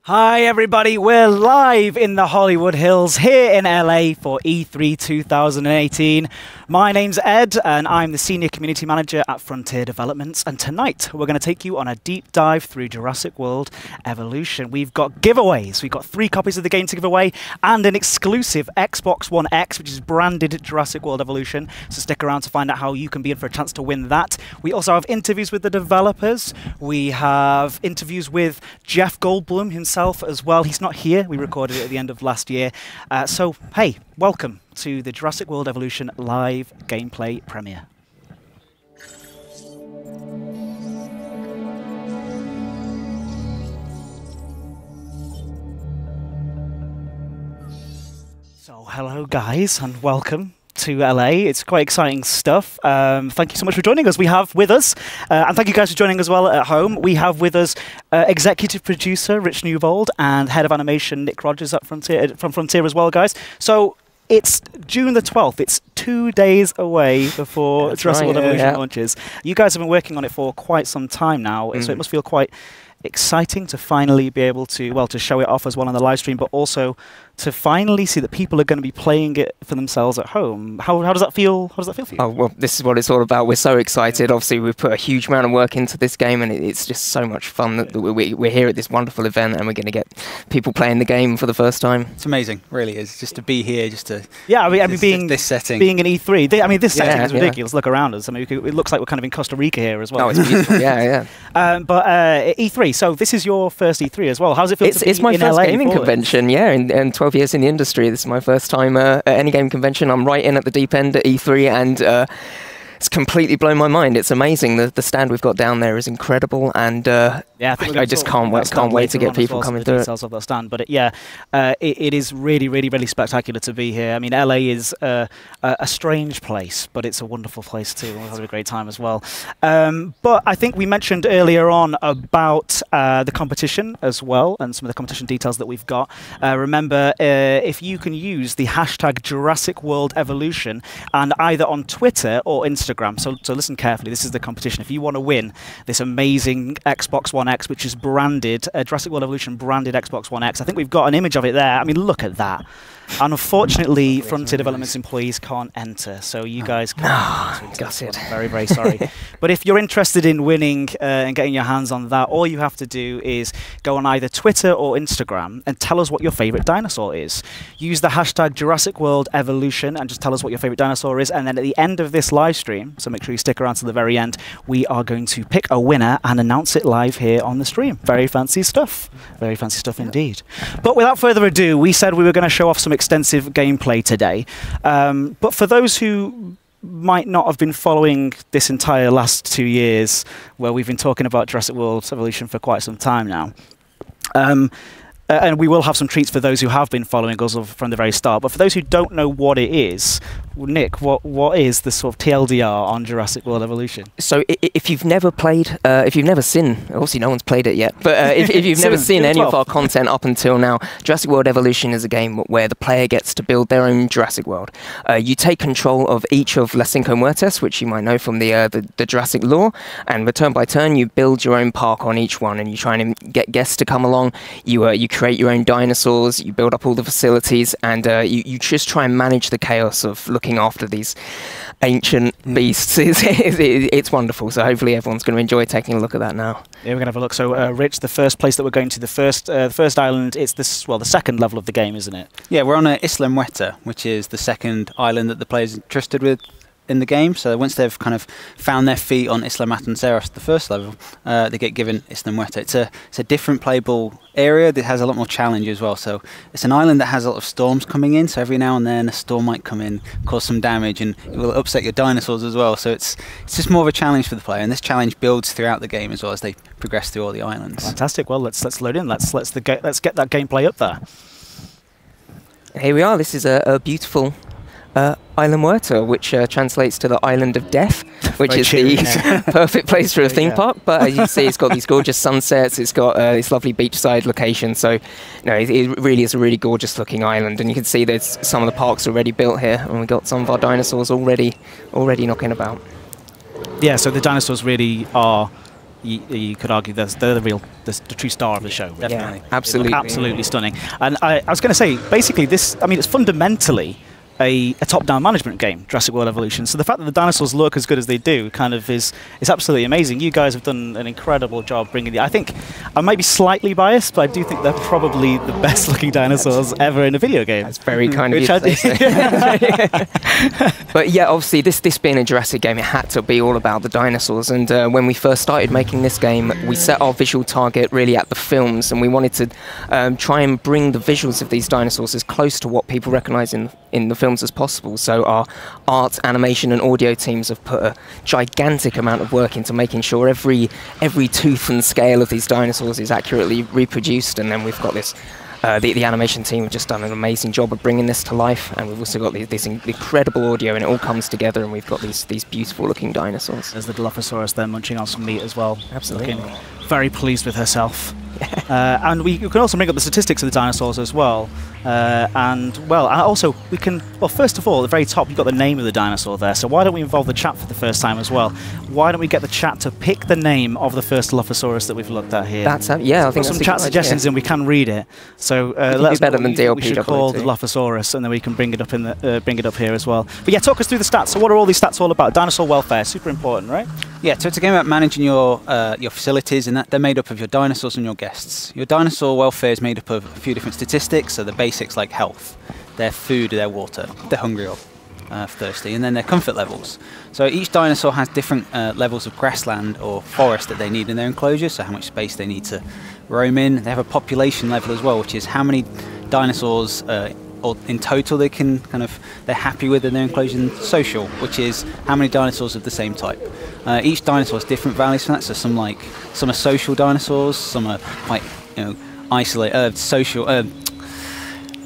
Hi everybody, we're live in the Hollywood Hills here in LA for E3 2018. My name's Ed and I'm the Senior Community Manager at Frontier Developments, and tonight we're going to take you on a deep dive through Jurassic World Evolution. We've got giveaways, we've got 3 copies of the game to give away and an exclusive Xbox One X which is branded Jurassic World Evolution, so stick around to find out how you can be in for a chance to win that. We also have interviews with the developers, we have interviews with Jeff Goldblum himself as well. He's not here, we recorded it at the end of last year. So hey, welcome to the Jurassic World Evolution live gameplay premiere. So hello guys and welcome to LA. It's quite exciting stuff. Thank you so much for joining us. We have with us, and thank you guys for joining as well at home, we have with us executive producer Rich Newbold and head of animation Nick Rogers at Frontier, from Frontier as well, guys. So it's June the 12th. It's 2 days away before Jurassic World Evolution launches. You guys have been working on it for quite some time now, so it must feel quite exciting to finally be able to, well, to show it off as well on the live stream, but also to finally see that people are going to be playing it for themselves at home. How does that feel? How does that feel for you? Oh, well, this is what it's all about. We're so excited. Obviously, we've put a huge amount of work into this game, and it's just so much fun that we're here at this wonderful event, and we're going to get people playing the game for the first time. It's amazing, really is, just to be here, just to I mean being this setting, being in E3. I mean, this setting is ridiculous. Look around us. I mean, it looks like we're kind of in Costa Rica here as well. Oh, it's beautiful. yeah. But E3. So this is your first E3 as well. How does it feel to be It's my in first LA gaming convention, and 12 years in the industry. This is my first time at any game convention. I'm right in at the deep end at E3, and it's completely blown my mind. It's amazing. The stand we've got down there is incredible, and I just can't wait to get people coming through it. Of that stand, but it is really spectacular to be here. I mean, LA is a strange place, but it's a wonderful place too. We'll have a great time as well. But I think we mentioned earlier on about the competition as well, and some of the competition details that we've got. Remember, if you can use the hashtag Jurassic World Evolution, and either on Twitter or Instagram. So listen carefully. This is the competition. If you want to win this amazing Xbox One X, which is branded Jurassic World Evolution branded Xbox One X. I think we've got an image of it there. I mean, look at that. And unfortunately, Frontier Developments employees can't enter, so you guys can't. That's it. Very sorry. But if you're interested in winning and getting your hands on that, all you have to do is go on either Twitter or Instagram and tell us what your favorite dinosaur is. Use the hashtag Jurassic World Evolution and just tell us what your favorite dinosaur is. And then at the end of this live stream, so make sure you stick around to the very end, we are going to pick a winner and announce it live here on the stream. Very fancy stuff. Very fancy stuff indeed. But without further ado, we said we were going to show off some extensive gameplay today. But for those who might not have been following this entire last 2 years, where we've been talking about Jurassic World Evolution for quite some time now, and we will have some treats for those who have been following us from the very start. But for those who don't know what it is, Nick, what is the sort of TLDR on Jurassic World Evolution? So if you've never played, if you've never seen, obviously no one's played it yet, but if you've never seen any of our content up until now, Jurassic World Evolution is a game where the player gets to build their own Jurassic World. You take control of each of Les Cinco Muertes, which you might know from the Jurassic lore, and turn by turn you build your own park on each one, and you try and get guests to come along. You create your own dinosaurs, you build up all the facilities, and you just try and manage the chaos of looking after these ancient beasts. It's wonderful, so hopefully everyone's going to enjoy taking a look at that now. Yeah, we're going to have a look. So Rich, the first place that we're going to, the first island, it's this, well, the second level of the game, isn't it? Yeah, we're on Isla Muerta, which is the second island that the player's entrusted with in the game. So once they've kind of found their feet on Isla Matanceros, the first level, they get given Isla Muerta. It's a different playable area that has a lot more challenge as well. So it's an island that has a lot of storms coming in, so every now and then a storm might come in, cause some damage, and it will upset your dinosaurs as well. So it's just more of a challenge for the player, and this challenge builds throughout the game as well as they progress through all the islands. Fantastic. Well, let's load in. Let's get that gameplay up there. Here we are. This is a beautiful Isla Muerta, which translates to the Island of Death, which is the perfect place for a theme park. But as you see, it's got these gorgeous sunsets, it's got this lovely beachside location, so it really is a really gorgeous looking island. And you can see there's some of the parks already built here, and we've got some of our dinosaurs already knocking about. Yeah, so the dinosaurs really are you could argue they're the true star of the show. Definitely. Yeah, absolutely. Absolutely stunning. And I was going to say, basically, this, I mean, it's fundamentally a top-down management game, Jurassic World Evolution. So the fact that the dinosaurs look as good as they do kind of is absolutely amazing. You guys have done an incredible job bringing I think I might be slightly biased, but I do think they're probably the best-looking dinosaurs ever in a video game. That's very kind of you to say so. But yeah, obviously, this being a Jurassic game, it had to be all about the dinosaurs. And when we first started making this game, we set our visual target really at the films, and we wanted to try and bring the visuals of these dinosaurs as close to what people recognise in the films as possible. So our art, animation and audio teams have put a gigantic amount of work into making sure every tooth and scale of these dinosaurs is accurately reproduced, and then we've got this the animation team have just done an amazing job of bringing this to life, and we've also got this incredible audio, and it all comes together, and we've got these beautiful looking dinosaurs. There's the Dilophosaurus there munching on some meat as well. Absolutely. Looking very pleased with herself. And we can also bring up the statistics of the dinosaurs as well. Also we can, well, first of all, at the very top, you've got the name of the dinosaur there. So why don't we involve the chat for the first time as well? Why don't we get the chat to pick the name of the first Dilophosaurus that we've looked at here? I think that's some chat suggestions, and we can read it. So let's better than DLP. We should call the Dilophosaurus, and then we can bring it up bring it up here as well. But yeah, talk us through the stats. So what are all these stats all about? Dinosaur welfare, super important, right? Yeah, so it's a game about managing your facilities, and they're made up of your dinosaurs and your guests. Your dinosaur welfare is made up of a few different statistics, so the basics like health, their food, their water, if they're hungry or thirsty, and then their comfort levels. So each dinosaur has different levels of grassland or forest that they need in their enclosure, so how much space they need to roam in. They have a population level as well, which is how many dinosaurs or in total they're happy with in their enclosure. And social, which is how many dinosaurs of the same type. Each dinosaur has different values for that. So some are social dinosaurs, some are quite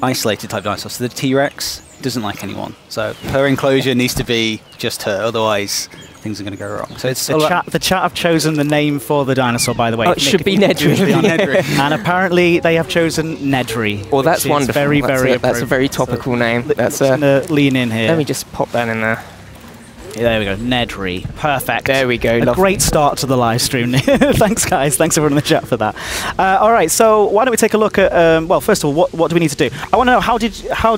isolated type dinosaurs. So the T-Rex doesn't like anyone, so her enclosure needs to be just her, otherwise things are going to go wrong. So it's the chat have chosen the name for the dinosaur, by the way. It should be Nedry. And apparently they have chosen Nedry. Well, that's wonderful. That's a very topical name. That's lean in here. Let me just pop that in there. Yeah, there we go, Nedry. Perfect. There we go. A great start to the live stream. Thanks, guys. Thanks, everyone in the chat for that. All right, so why don't we take a look at, well, first of all, what do we need to do? I want to know, how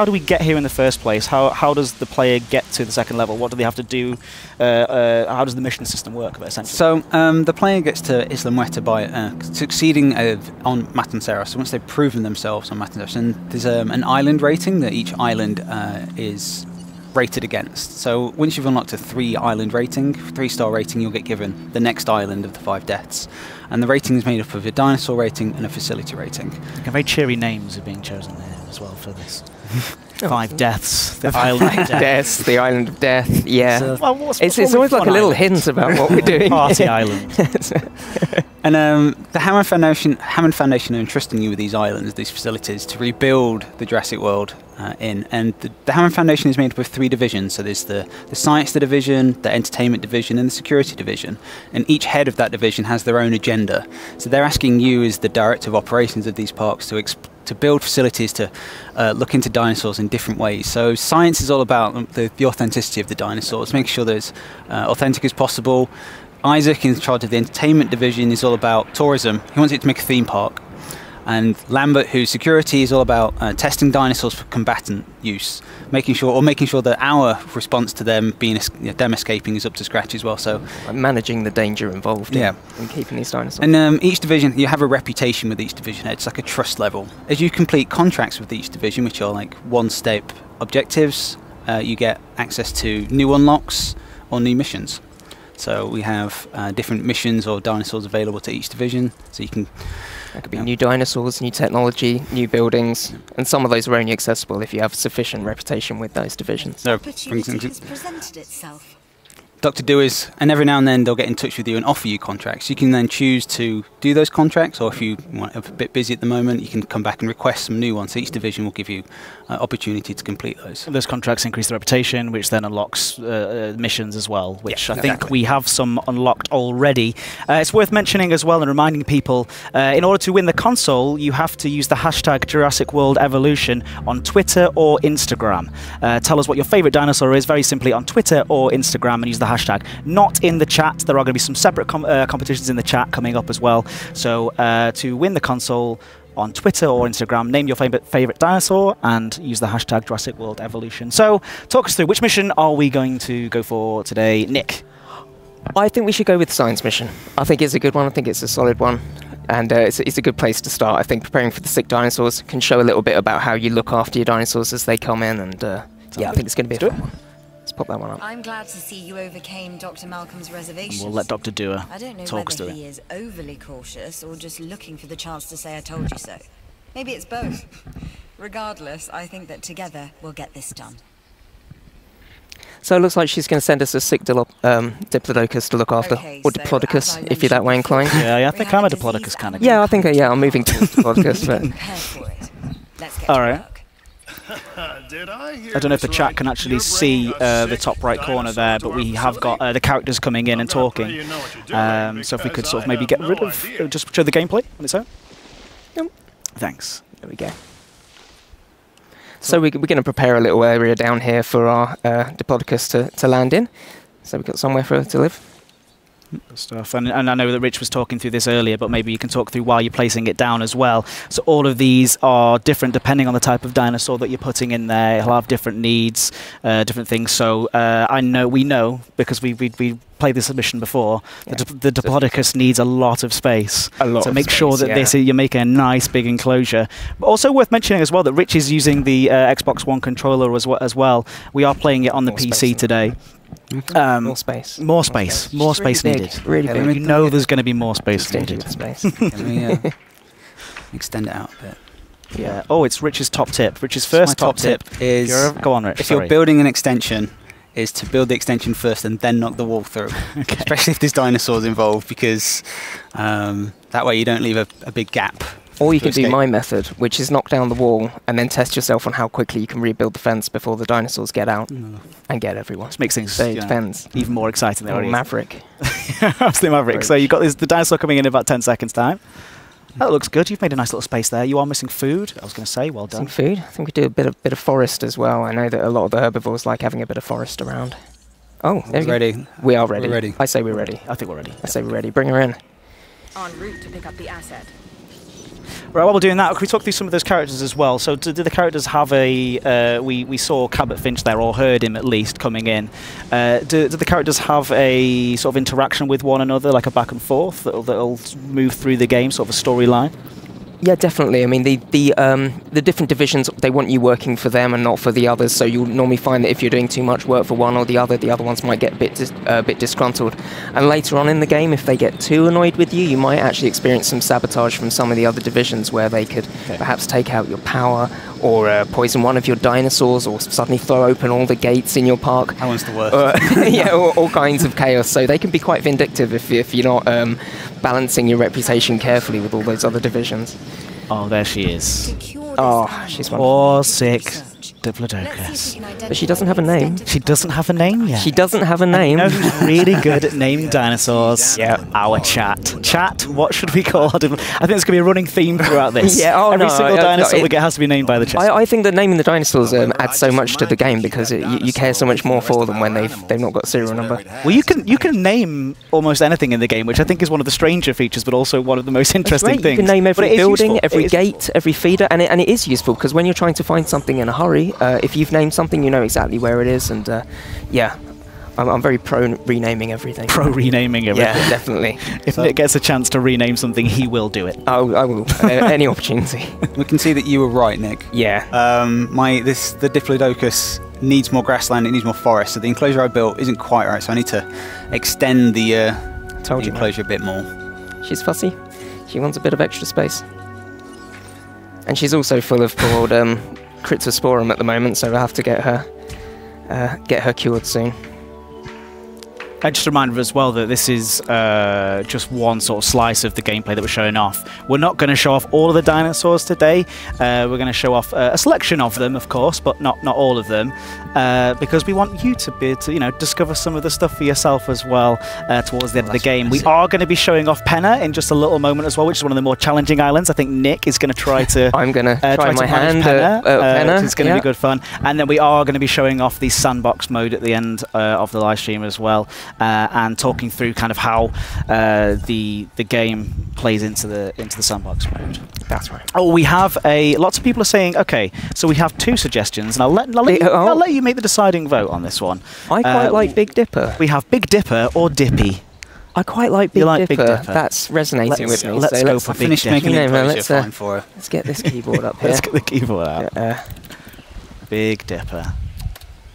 do we get here in the first place? How does the player get to the second level? What do they have to do? How does the mission system work, essentially? So the player gets to Isla Muerta by succeeding on Matanceros. So once they've proven themselves on Matanceros, and there's an island rating that each island is rated against. So once you've unlocked a 3-star rating, you'll get given the next island of the 5 deaths. And the rating is made up of a dinosaur rating and a facility rating. Very cheery names are being chosen there as well for this. 5 deaths, the island of death. The island of death, yeah. So, well, it's always like a little hint about what we're doing. Party island. And the Hammond Foundation are entrusting you with these islands, these facilities, to rebuild the Jurassic World And the Hammond Foundation is made up of 3 divisions. So there's the Science Division, the Entertainment Division, and the Security Division. And each head of that division has their own agenda. So they're asking you, as the Director of Operations of these parks, to build facilities to look into dinosaurs in different ways. So science is all about the authenticity of the dinosaurs, making sure they're as authentic as possible. Isaac, in charge of the Entertainment Division, is all about tourism. He wants it to make a theme park. And Lambert, who's security, is all about testing dinosaurs for combatant use, making sure that our response to them them escaping is up to scratch as well. So managing the danger involved in keeping these dinosaurs. And each division, you have a reputation with each division. It's like a trust level. As you complete contracts with each division, which are like one-step objectives, you get access to new unlocks or new missions. So we have different missions or dinosaurs available to each division, so you can. That could be new dinosaurs, new technology, new buildings, and some of those are only accessible if you have sufficient reputation with those divisions. The opportunity has presented itself. Dr. Doers, and every now and then they'll get in touch with you and offer you contracts. You can then choose to do those contracts, or if you want a bit busy at the moment, you can come back and request some new ones. Each division will give you opportunity to complete those. Those contracts increase the reputation, which then unlocks missions as well, which I think we have some unlocked already. It's worth mentioning as well and reminding people, in order to win the console, you have to use the hashtag Jurassic World Evolution on Twitter or Instagram. Tell us what your favourite dinosaur is, very simply on Twitter or Instagram, and use the hashtag hashtag. Not in the chat. There are going to be some separate competitions in the chat coming up as well. So to win the console on Twitter or Instagram, name your favorite dinosaur and use the hashtag Jurassic World Evolution. So talk us through, which mission are we going to go for today, Nick? I think we should go with science mission. I think it's a good one. I think it's a solid one. And it's a good place to start. I think preparing for the sick dinosaurs can show a little bit about how you look after your dinosaurs as they come in. And yeah, I think it's going to be a fun one. Let's pop that one up. I'm glad to see you overcame Dr. Malcolm's reservations. And we'll let Dr. Dewar I don't know talk us whether through he it. is overly cautious or just looking for the chance to say I told you so. Maybe it's both. Regardless, I think that together we'll get this done. So it looks like she's going to send us a sick Diplodocus to look after, Okay, or so Diplodocus, as I if you're that way inclined. Yeah, I We think have I'm a a disease Diplodocus kind of Yeah, I think I'm moving towards Diplodocus. But Prepare for it. Let's get All to right. work. I don't know if the chat can actually see the top right corner there, but we have got the characters coming in and talking. So if we could sort of maybe get rid of, just show the gameplay on its own. Yep. Thanks. There we go. So we're going to prepare a little area down here for our Diplodocus to land in. So we've got somewhere for her to live. Good stuff. And I know that Rich was talking through this earlier, but maybe you can talk through while you're placing it down as well. So all of these are different depending on the type of dinosaur that you're putting in there. It'll have different needs, different things. So we know, because we played this mission before, the Diplodocus needs a lot of space. So make sure that you're making a nice big enclosure. But also worth mentioning as well that Rich is using the Xbox One controller as well. We are playing it on the PC today. More space. More space. More space needed. Really big. You know there's going to be more space Extended needed. space. Let me extend it out a bit. Yeah. Oh, it's Rich's top tip. Rich's first My top tip is, go on, Rich. if you're building an extension, is to build the extension first and then knock the wall through. Okay. Especially if there's dinosaurs involved, because that way you don't leave a big gap. Or you to can do escape. my method, which is knock down the wall and then test yourself on how quickly you can rebuild the fence before the dinosaurs get out and get everyone. This makes things So it depends. even more exciting than Or already is. Maverick. That's the Maverick. So you've got the dinosaur coming in about 10 seconds time. That looks good. You've made a nice little space there. You are missing food. I was going to say, well done. Some food. I think we do a bit of forest as well. I know that a lot of the herbivores like having a bit of forest around. Oh, there we go. Ready. We are ready. We're ready. I say we're ready. I think we're ready. I say we're ready. Bring her in. En route to pick up the asset. Right, while we're doing that, can we talk through some of those characters as well? So do the characters have a... we saw Cabot Finch there, or heard him at least, coming in. Do the characters have a sort of interaction with one another, like a back and forth, that'll move through the game, sort of a storyline? Yeah, definitely. I mean, the different divisions, they want you working for them and not for the others. So you'll normally find that if you're doing too much work for one or the other ones might get a bit disgruntled. And later on in the game, if they get too annoyed with you, you might actually experience some sabotage from some of the other divisions where they could perhaps take out your power or poison one of your dinosaurs or suddenly throw open all the gates in your park. That one's the worst. Yeah, all kinds of chaos. So they can be quite vindictive if you're not balancing your reputation carefully with all those other divisions. Oh, there she is. She's Poor, wonderful. sick Diplodocus. But she doesn't have a name. She doesn't have a name yet. She doesn't have a name. You know who's really good at naming dinosaurs? Yeah. Our chat. Chat, what should we call our I think there's going to be a running theme throughout this. Yeah, Every single dinosaur we get has to be named by the chat. I think that naming the dinosaurs adds so much to the game because you care so much more for them when they've not got a serial number. Well, you can name almost anything in the game, which I think is one of the stranger features, but also one of the most interesting things. You can name But every it is building, useful. every It is gate, every feeder, and it is useful because when you're trying to find something in a hurry, if you've named something, you know exactly where it is, and yeah, I'm very pro renaming everything. Pro renaming everything. Yeah, definitely. If Nick gets a chance to rename something, he will do it. I will. Any opportunity. We can see that you were right, Nick. Yeah. The Diplodocus needs more grassland, it needs more forest, so the enclosure I built isn't quite right, so I need to extend the enclosure a bit more. She's fussy. She wants a bit of extra space. And she's also full of poor old Cryptosporum at the moment, so we'll have to get her cured soon. Just a reminder as well that this is just one sort of slice of the gameplay that we're showing off. We're not going to show off all of the dinosaurs today. We're going to show off a selection of them, of course, but not all of them, because we want you to be able to, discover some of the stuff for yourself as well towards the end of the game. We are going to be showing off Penna in just a little moment as well, which is one of the more challenging islands. I think Nick is going to try to. I'm going to try my hand at Penna. Which is going to be good fun. And then we are going to be showing off the Sandbox Mode at the end of the live stream as well, and talking through kind of how the game plays into the Sandbox Mode. That's right. Oh, we have lots of people are saying, okay, so we have 2 suggestions, and I'll let you make the deciding vote on this one. I quite like Big Dipper. We have Big Dipper or Dippy. I quite like Big Dipper. Big Dipper. That's resonating with me. Let's go for Big Dipper. Let's get this keyboard up here. Let's get the keyboard out. Big Dipper.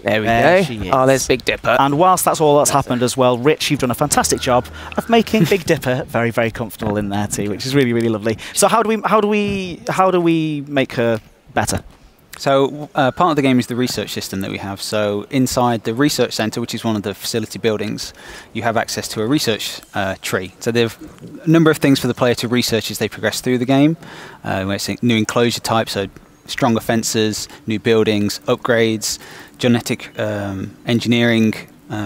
There we go. Oh, there's Big Dipper. And whilst that's all that's happened as well, Rich, you've done a fantastic job of making Big Dipper very, very comfortable in there too, which is really, really lovely. So how do we make her better? So part of the game is the research system that we have. So inside the research center, which is one of the facility buildings, you have access to a research tree. So there are a number of things for the player to research as they progress through the game. We're seeing new enclosure types, so stronger fences, new buildings, upgrades, genetic engineering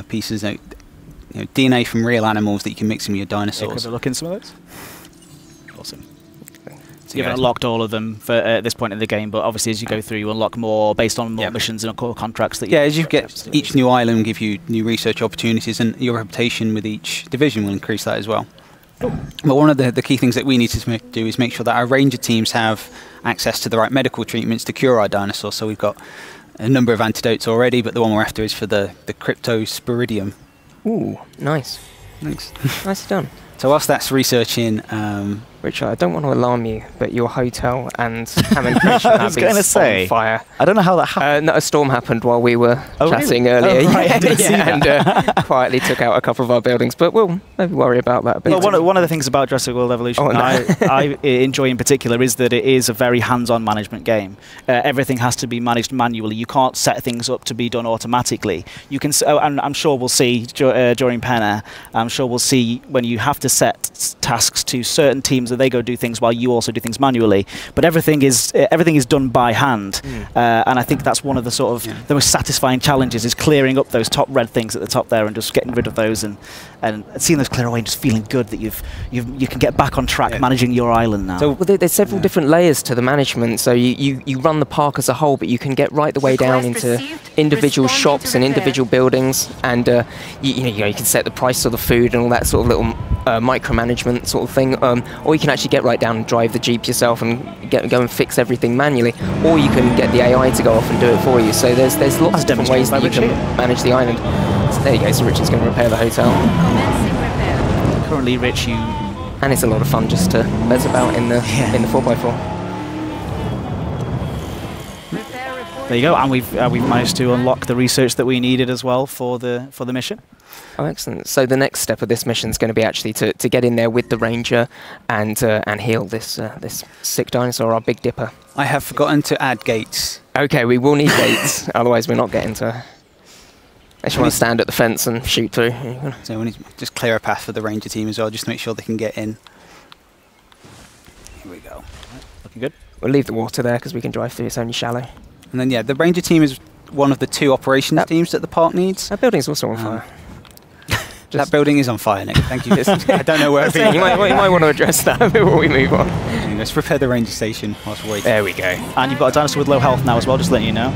pieces, DNA from real animals that you can mix in with your dinosaurs. Have a look in some of those. Awesome. So you haven't unlocked all of them at this point in the game, but obviously as you go through, you unlock more based on more missions and core contracts. That as you get each new island, will give you new research opportunities, and your reputation with each division will increase that as well. But one of the key things that we need to do is make sure that our ranger teams have access to the right medical treatments to cure our dinosaurs. So we've got a number of antidotes already, but the one we're after is for the Cryptosporidium. Ooh, nice. Thanks. Nicely done. So whilst that's researching... Richard, I don't want to alarm you, but your hotel and Hammond is on fire. I don't know how that happened. No, a storm happened while we were chatting earlier. Oh, right. And quietly took out a couple of our buildings, but we'll maybe worry about that a bit. Well, one of the things about Jurassic World Evolution I enjoy in particular is that it is a very hands-on management game. Everything has to be managed manually. You can't set things up to be done automatically. You can, and I'm sure we'll see during Penna, I'm sure we'll see when you have to set tasks to certain teams that they go do things while you also do things manually. But everything is done by hand, and I think that's one of the sort of the most satisfying challenges is clearing up those top red things at the top there and just getting rid of those and seeing those clear away and just feeling good that you can get back on track managing your island now. So there's several different layers to the management. So you run the park as a whole, but you can get right the way down into individual shops and individual buildings, and you can set the price of the food and all that sort of little micromanagement sort of thing, or you can actually get right down and drive the Jeep yourself and go and fix everything manually, or you can get the AI to go off and do it for you. So there's lots of different ways that you can manage the island. So there you go, so Richard's going to repair the hotel. Currently, Rich, and it's a lot of fun just to buzz about in the 4x4. There you go, and we've managed to unlock the research that we needed as well for the mission. Oh, excellent. So the next step of this mission is going to be actually to get in there with the ranger and heal this sick dinosaur, our Big Dipper. I have forgotten to add gates. Okay, we will need gates, otherwise we're not getting to her. Unless you want to stand at the fence and shoot through. So we need to just clear a path for the ranger team as well, just to make sure they can get in. Here we go. Looking good. We'll leave the water there because we can drive through, it's only shallow. And then, the ranger team is one of the 2 operations teams that the park needs. That building's also on fire. That building is on fire, Nick. Thank you. I don't know where you might want to address that before we move on. Let's prepare the ranger station whilst we wait. There we go. And you've got a dinosaur with low health now as well, just letting you know.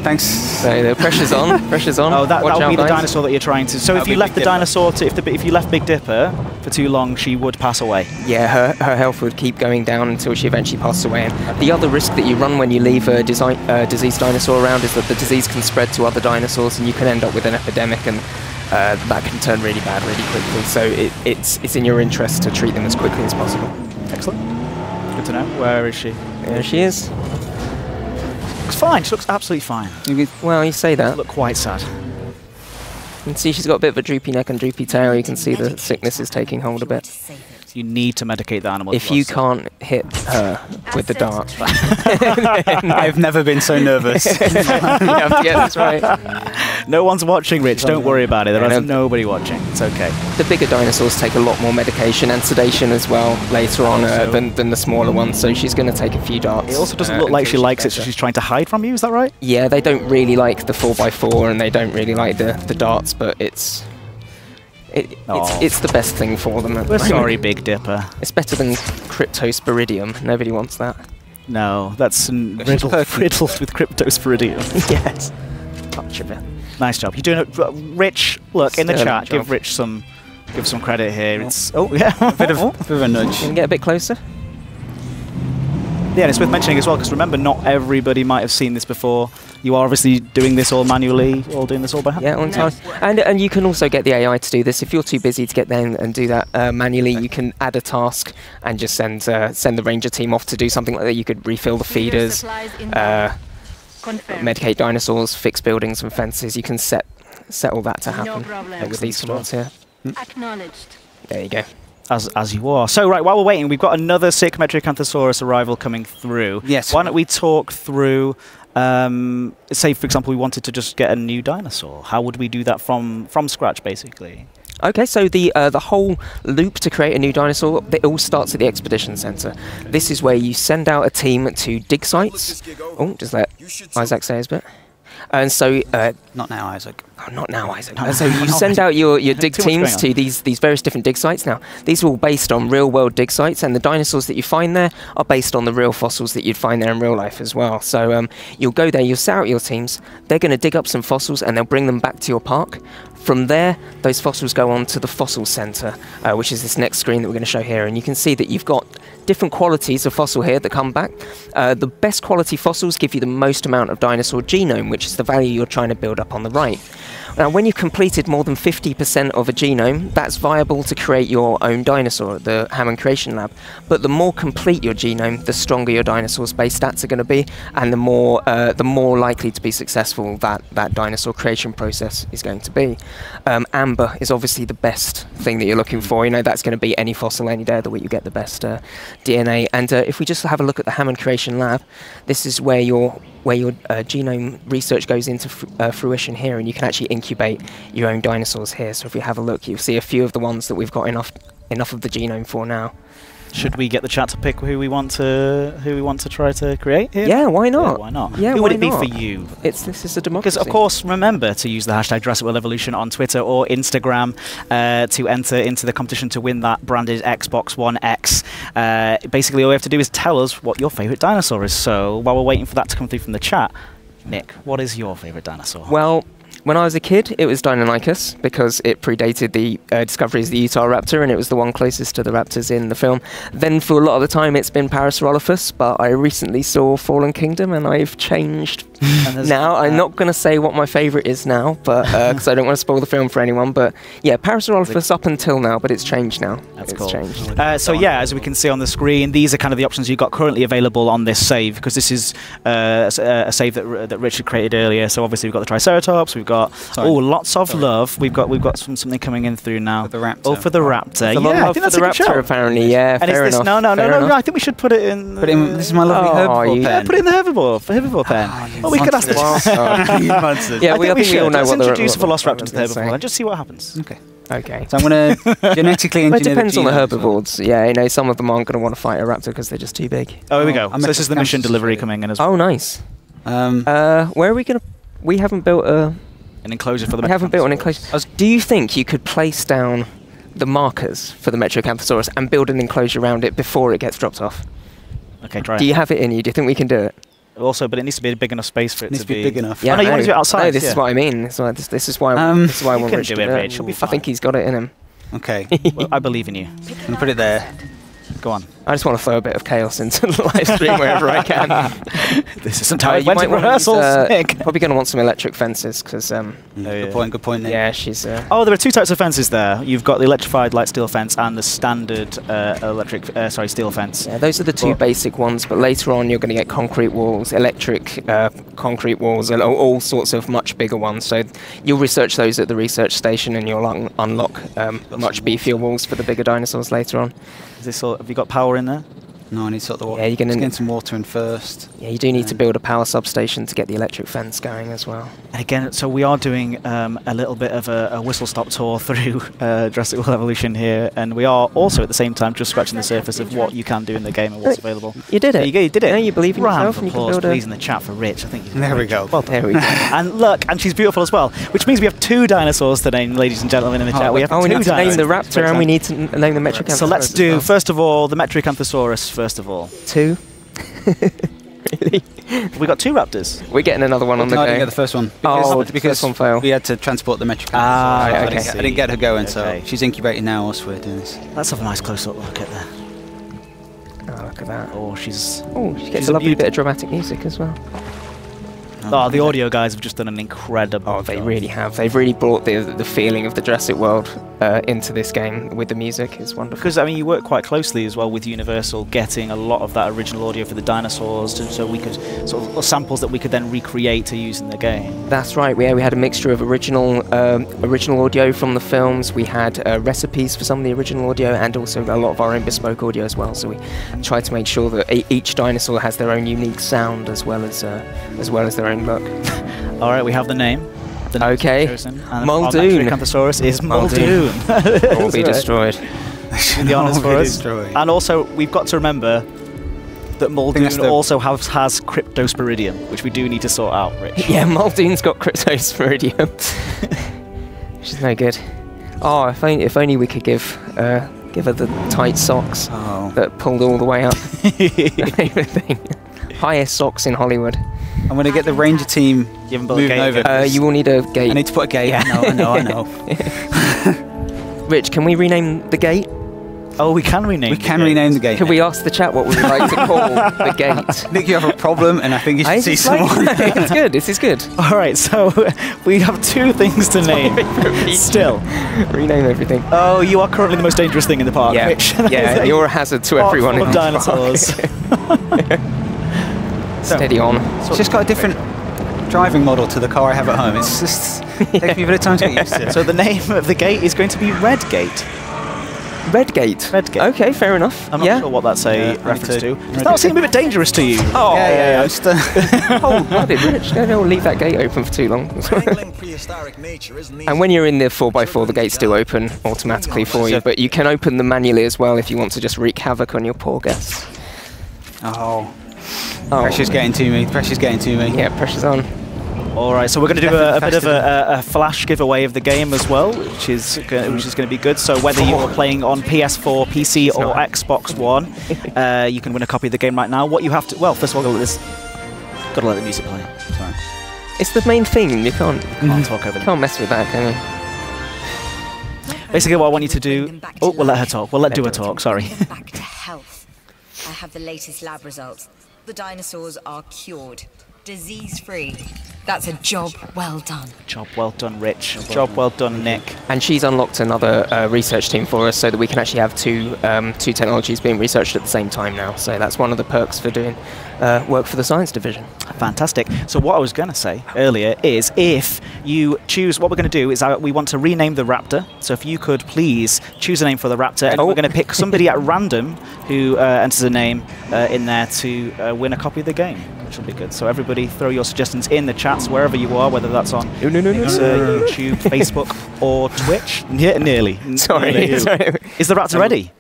Thanks. So the pressure's on. Pressure's on. Oh, that'll be the dinosaur that you're trying to. So if you left the dinosaur, if you left Big Dipper for too long, she would pass away. Yeah, her health would keep going down until she eventually passes away. And the other risk that you run when you leave a diseased dinosaur around is that the disease can spread to other dinosaurs, and you can end up with an epidemic, and that can turn really bad really quickly. So it's in your interest to treat them as quickly as possible. Excellent. Good to know. Where is she? There she is. Looks fine. She looks absolutely fine. Well, you say that. Look quite sad. You can see she's got a bit of a droopy neck and droopy tail. You can see the sickness is taking hold a bit. You need to medicate the animal. If you can't hit her with the dart, I've never been so nervous. you have to get this right. No one's watching, Rich. Don't worry about it. There is nobody watching. It's okay. The bigger dinosaurs take a lot more medication and sedation as well later on than the smaller ones, so she's going to take a few darts. It also doesn't look like she likes it, so she's trying to hide from you. Is that right? Yeah, they don't really like the 4x4 and they don't really like the darts, but it's the best thing for them. We're sorry, Big Dipper. It's better than Cryptosporidium. Nobody wants that. No, that's riddled with Cryptosporidium. Yes. Touch of it. Nice job. You're doing it, Rich. Look in the chat. Give Rich some credit here. It's a bit of a nudge. Can you get a bit closer? Yeah, and it's worth mentioning as well, because remember, not everybody might have seen this before. You are obviously doing this all manually, or doing this all by hand. Yeah, on time. And you can also get the AI to do this. If you're too busy to get there and do that manually, you can add a task and just send the ranger team off to do something like that. You could refill the feeders, medicate dinosaurs, fix buildings and fences. You can set all that to happen with these commands here. Acknowledged. There you go. As you are. So, right, while we're waiting, we've got another sick Metriacanthosaurus arrival coming through. Yes. Why don't we talk through, say, for example, we wanted to just get a new dinosaur. How would we do that from scratch, basically? Okay, so the whole loop to create a new dinosaur, it all starts at the Expedition Center. This is where you send out a team to dig sites. Oh, just let Isaac say his bit. And so... not now, Isaac. Oh, not now, Isaac. So you send out your dig teams to these various different dig sites. Now, these are all based on real-world dig sites, and the dinosaurs that you find there are based on the real fossils that you'd find there in real life as well. So you'll go there, you'll set out your teams, they're going to dig up some fossils, and they'll bring them back to your park. From there, those fossils go on to the Fossil Center, which is this next screen that we're going to show here. And you can see that you've got different qualities of fossil here that come back. The best quality fossils give you the most amount of dinosaur genome, which is the value you're trying to build up on the right. Now, when you've completed more than 50% of a genome, that's viable to create your own dinosaur at the Hammond Creation Lab. But the more complete your genome, the stronger your dinosaur's base stats are going to be, and the more likely to be successful that dinosaur creation process is going to be. Amber is obviously the best thing that you're looking for. You know, that's going to be any fossil any day of the week. You get the best DNA. And if we just have a look at the Hammond Creation Lab, this is where your genome research goes into fruition here, and you can actually incubate your own dinosaurs here. So if we have a look, you'll see a few of the ones that we've got enough of the genome for now. Should we get the chat to pick who we want to try to create here? Yeah, why not? Yeah, why not? Yeah, who would it be not? for you? This is a democracy. Because of course, remember to use the hashtag Jurassic World Evolution on Twitter or Instagram to enter into the competition to win that branded Xbox One X. Basically, all you have to do is tell us what your favourite dinosaur is. So while we're waiting for that to come through from the chat, Nick, what is your favourite dinosaur? Well, when I was a kid, it was Deinonychus, because it predated the discoveries of the Utah Raptor, and it was the one closest to the raptors in the film. Then for a lot of the time, it's been Parasaurolophus, but I recently saw Fallen Kingdom, and I've changed. Now, I'm not going to say what my favourite is now, but because I don't want to spoil the film for anyone, but yeah, Parasaurolophus up until now, but it's changed now. That's it's cool. Changed. So yeah, as we can see on the screen, these are kind of the options you've got currently available on this save, because this is a save that Richard created earlier. So obviously we've got the Triceratops, we've got lots of love. We've got something coming in through now. For the Raptor. Oh, for the Raptor. I think that's a good Raptor, apparently. Yeah, and fair enough. No. I think we should put it in. This is my lovely herbivore pen. Yeah, put it in the herbivore pen. We could ask the Yeah, I think we all know what the introduce Velociraptor to the herbivore and just see what happens. Okay. So I'm going to genetically engineer. It depends on the herbivores. Yeah, you know, some of them aren't going to want to fight a raptor because they're just too big. Oh, here we go. So this is the mission delivery coming in as well. Oh, nice. Where are we going to... We haven't built an enclosure for the... We haven't built an enclosure. Do you think you could place down the markers for the Metriacanthosaurus and build an enclosure around it before it gets dropped off? Okay, try it. Do you have it in you? Do you think we can do it? Also, but it needs to be a big enough space for it to be big enough. Yeah, you want to do it outside. No, this is what I mean. This is why I want Rich to do it. Rich. He'll be fine. I think he's got it in him. Okay. Well, I believe in you. And put it there. Go on. I just want to throw a bit of chaos into the live stream wherever I can. This isn't how you might rehearsals, Nick. Probably going to want some electric fences because. Good point, Nick. Yeah, she's. Oh, there are two types of fences there. You've got the electrified light steel fence and the standard steel fence. Yeah, those are the two basic ones. But later on, you're going to get concrete walls, electric concrete walls, and all sorts of much bigger ones. So you'll research those at the research station, and you'll unlock much beefier walls for the bigger dinosaurs later on. Is this all, have you got power in there? No, I need to sort the water. Yeah, you're going to get some water in first. Yeah, you do need to build a power substation to get the electric fence going as well. And again, so we are doing a little bit of a whistle-stop tour through Jurassic World Evolution here, and we are also at the same time just scratching the surface of what you can do in the game and what's available. You did it. There you go, you did it. Yeah, you believe in yourself. Round of applause, please, in the chat for Rich. I think he's there we go. Well, there we go. And look, and she's beautiful as well, which means we have two dinosaurs to name, ladies and gentlemen, in the chat. We have we two need to name the Raptor and we need to name the Metricanthrosaurus. So let's do, first of all, the Metricanthrosaurus, first of all. Two? Really? We got two raptors. We're getting another one on the go. I didn't get the first one. Because one failed. We had to transport the Metricanthrosaurus. Ah, okay. I didn't get her going, so she's incubating now whilst we're doing this. Let's have a nice close-up look at that. Oh, look at that. Oh, she gets a lovely bit of dramatic music as well. Oh, the audio guys have just done an incredible job. They really have. They've really brought the feeling of the Jurassic World into this game with the music. It's wonderful. Because, I mean, you work quite closely as well with Universal, getting a lot of that original audio for the dinosaurs, so we could sort of samples that we could then recreate to use in the game. That's right. We had a mixture of original audio from the films. We had recipes for some of the original audio, and also a lot of our own bespoke audio as well. So we tried to make sure that each dinosaur has their own unique sound as well as their own look. All right, we have the name. Okay. Muldoon. Metricanthrosaurus is Muldoon. Will be destroyed. The honours for us. And also, we've got to remember that Muldoon also has Cryptosporidium, which we do need to sort out, Rich. Yeah, Muldoon's got Cryptosporidium. Which is no good. Oh, if only we could give her the tight socks that pulled all the way up. Highest socks in Hollywood. I'm going to get the Ranger team moving over. You will need a gate. I need to put a gate. Yeah. I know. Rich, can we rename the gate? Oh, we can rename. We can rename the gate. Can we ask the chat what we would like to call the gate? Nick, you have a problem, and I think you should see someone. It's good. This is good. All right, so we have two things to name. Still, rename everything. Oh, you are currently the most dangerous thing in the park, Rich. Yeah, you're a hazard to everyone in the dinosaurs. Steady on. It's just got a different driving model to the car I have at home. It's just takes me a bit of time to get used to. So the name of the gate is going to be Redgate. Redgate? Redgate. Okay, fair enough. I'm not sure what that's a reference to. Does that seem a bit dangerous to you? Oh, yeah. Cold-blooded, Rich. Don't leave that gate open for too long. And when you're in the 4x4, the gates do open automatically for you, but you can open them manually as well if you want to just wreak havoc on your poor guests. Pressure's getting to me. Pressure's getting to me. Yeah, pressure's on. All right, so we're going to do a bit of a flash giveaway of the game as well, which is going to be good. So whether you are playing on PS4, PC, or Xbox One, you can win a copy of the game right now. What you have to, well, first of all, got to let the music play. Sorry. It's the main thing. You can't talk over. Can't mess with that, can you? Basically, what I want you to do. Oh, we'll let her talk. We'll let her talk. Sorry. Back to health. I have the latest lab results. The dinosaurs are cured. Disease-free. That's a job well done. Job well done, Rich. Job well done, Nick. And she's unlocked another research team for us so that we can actually have two technologies being researched at the same time now. So that's one of the perks for doing work for the science division. Fantastic. So what I was going to say earlier is if you choose, what we're going to do is we want to rename the Raptor. So if you could please choose a name for the Raptor, and we're going to pick somebody at random who enters a name in there to win a copy of the game, which will be good. So everybody throw your suggestions in the chats wherever you are, whether that's on YouTube, Facebook, or Twitch. Nearly. Sorry. Is the Raptor ready?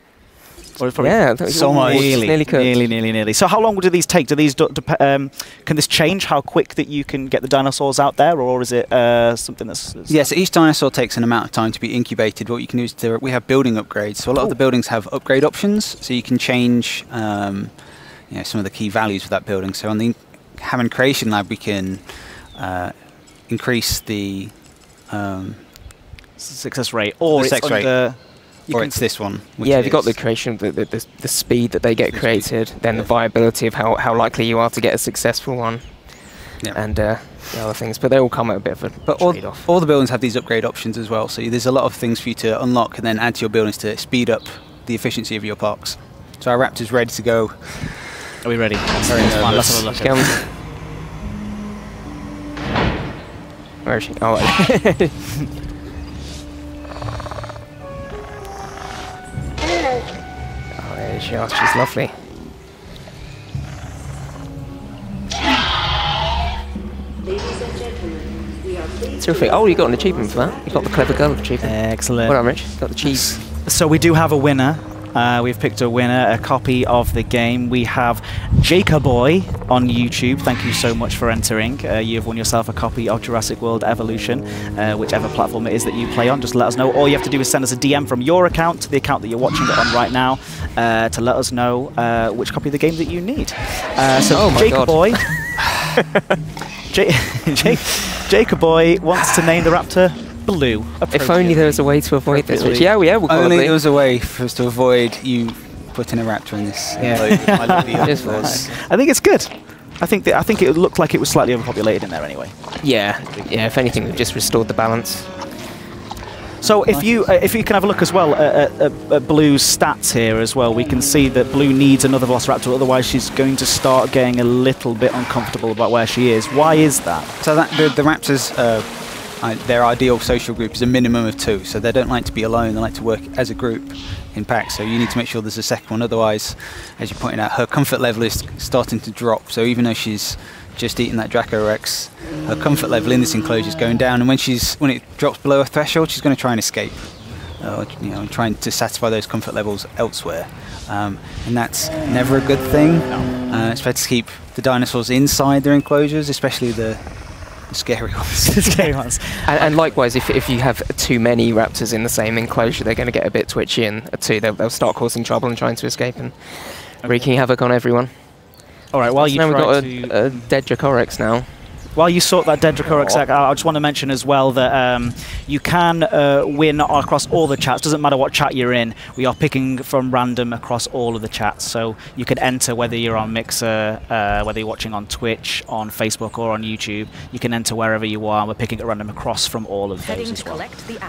Yeah, so much. Nearly. So how long do these take? Do these can this change how quick that you can get the dinosaurs out there, or is it something that's? Yeah, so each dinosaur takes an amount of time to be incubated. What you can do is we have building upgrades. So a lot of the buildings have upgrade options, so you can change some of the key values of that building. So on the Hammond Creation Lab, we can increase the success rate, or it's under. or it's this one. Yeah, if you've got the creation of the speed that they get created, then the viability of how likely you are to get a successful one, and the other things. But they all come at a bit of a trade-off. All the buildings have these upgrade options as well, so there's a lot of things for you to unlock and then add to your buildings to speed up the efficiency of your parks. So our Raptor's ready to go. Are we ready? Let's have a look. Where is she? Oh, there she is. She's lovely. Terrific. Oh, you got an achievement for that. You got the clever girl achievement. Excellent. Well done, Rich. Got the cheese. So we do have a winner. We've picked a winner, a copy of the game. We have Jacoboy on YouTube. Thank you so much for entering. You've won yourself a copy of Jurassic World Evolution, whichever platform it is that you play on. Just let us know. All you have to do is send us a DM from your account to the account that you're watching it on right now to let us know which copy of the game that you need. So Jacoboy, Jacoboy wants to name the Raptor Blue. If only there was a way to avoid this. Which, yeah, we'll call only it there was a way for us to avoid you putting a Raptor in this. I think it's good. I think it looked like it was slightly overpopulated in there anyway. Yeah. If anything, we've just restored the balance. So if you can have a look as well at Blue's stats here as well, we can see that Blue needs another Velociraptor, otherwise she's going to start getting a little bit uncomfortable about where she is. Why is that? So that the Raptors, their ideal social group is a minimum of 2, so they don't like to be alone, they like to work as a group in packs, so you need to make sure there's a second one, otherwise, as you pointed out, her comfort level is starting to drop, so even though she's just eaten that Draco Rex, her comfort level in this enclosure is going down, and when it drops below a threshold, she's going to try and escape, trying to satisfy those comfort levels elsewhere, and that's never a good thing. It's better to keep the dinosaurs inside their enclosures, especially the scary ones. And likewise, if you have too many raptors in the same enclosure, they're going to get a bit twitchy, and they'll start causing trouble and trying to escape and wreaking havoc on everyone. All right, while you we've got a dead Dracorex now. While you sort that dead Dracorex out, I just want to mention as well that you can win across all the chats. Doesn't matter what chat you're in. We are picking from random across all of the chats. So you can enter whether you're on Mixer, whether you're watching on Twitch, on Facebook, or on YouTube. You can enter wherever you are. We're picking at random across from all of those as well.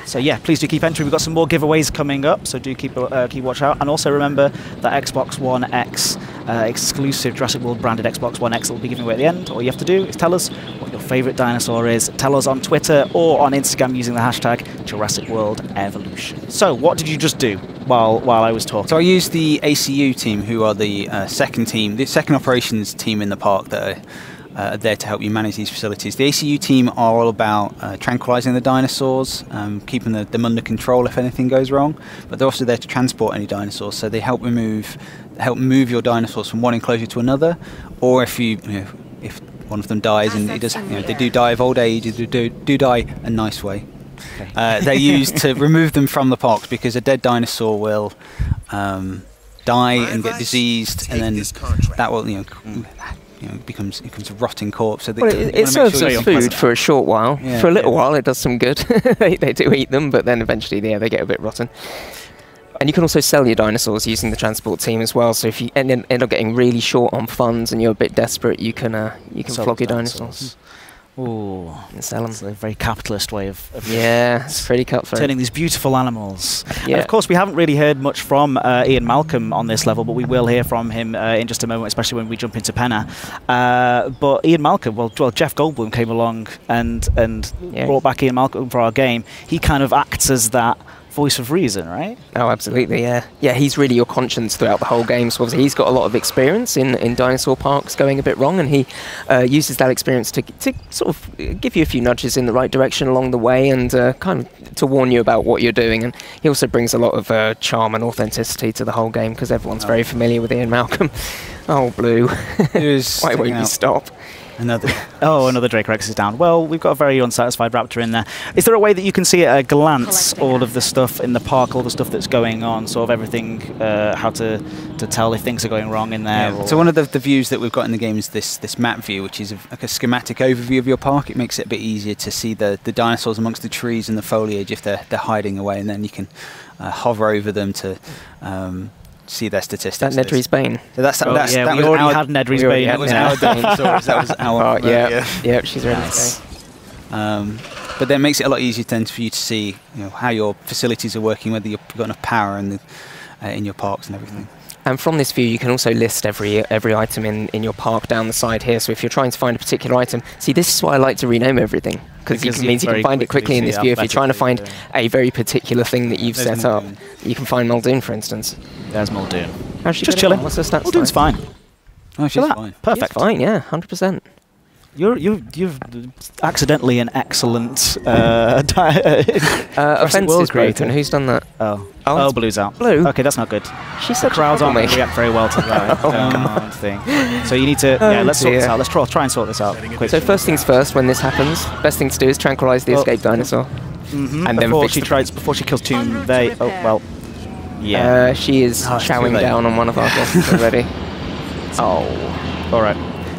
So yeah, please do keep entering. We've got some more giveaways coming up, so do keep watch out. And also remember that Xbox One X exclusive Jurassic World branded Xbox One X will be giving away at the end. All you have to do is tell us what your favourite dinosaur is. Tell us on Twitter or on Instagram using the hashtag Jurassic World Evolution. So, what did you just do while I was talking? So I used the ACU team, who are the second operations team in the park that are there to help you manage these facilities. The ACU team are all about tranquilizing the dinosaurs, keeping them under control if anything goes wrong, but they're also there to transport any dinosaurs, so they help move your dinosaurs from one enclosure to another, or if one of them dies, and they do die of old age, they do die a nice way. Okay. They're used to remove them from the parks, because a dead dinosaur will die and get diseased, and then that will becomes a rotting corpse. So it serves as food for a short while. For a little while, it does some good. they do eat them, but then eventually, they get a bit rotten. And you can also sell your dinosaurs using the transport team as well. So if you end up getting really short on funds and you're a bit desperate, you can flog your dinosaurs. Ooh, and sell them. It's a very capitalist way of it's pretty cutthroat. Turning these beautiful animals. Yeah. And of course, we haven't really heard much from Ian Malcolm on this level, but we will hear from him in just a moment, especially when we jump into Penna. But Ian Malcolm, well, Jeff Goldblum came along and brought back Ian Malcolm for our game. He kind of acts as that voice of reason, right? Oh, absolutely, yeah. Yeah, he's really your conscience throughout the whole game. So obviously he's got a lot of experience in dinosaur parks going a bit wrong, and he uses that experience to sort of give you a few nudges in the right direction along the way, and kind of to warn you about what you're doing. And he also brings a lot of charm and authenticity to the whole game, because everyone's very familiar with Ian Malcolm. Oh, Blue. Why won't you stop? Another. Another Dracorex is down. Well, we've got a very unsatisfied Raptor in there. Is there a way that you can see at a glance all of the stuff in the park, all the stuff that's going on, sort of everything, how to tell if things are going wrong in there? Yeah. So one of the views that we've got in the game is this map view, which is like a schematic overview of your park. It makes it a bit easier to see the dinosaurs amongst the trees and the foliage if they're hiding away, and then you can hover over them to see their statistics. That Nedry's Bane. we So already had Nedry's Bane. That was our dinosaurs. That was our. Yeah, she's ready Nice. to go. But then it makes it a lot easier then for you to see, how your facilities are working, whether you've got enough power in your parks and everything. And from this view, you can also list every item in your park down the side here. So if you're trying to find a particular item, see, this is why I like to rename everything, because it means you can find it quickly in this view. If you're trying to find a very particular thing that you've set up, you can find Muldoon, for instance. There's Muldoon. How's she Just getting chilling. on? What's her stats? Muldoon's fine. Oh, she's fine. Perfect. She's fine, yeah, 100%. You're accidentally an excellent Offence is broken. Who's done that? Oh, Blue's out. Blue? Okay, that's not good. She said Crowds aren't going to react very well to that thing. So you need to... let's sort this out. Let's try and sort this out quick. So first things first, when this happens, best thing to do is tranquilize the escaped dinosaur. And then before she kills Tomb, she is chowing down on one of our guests already. All right.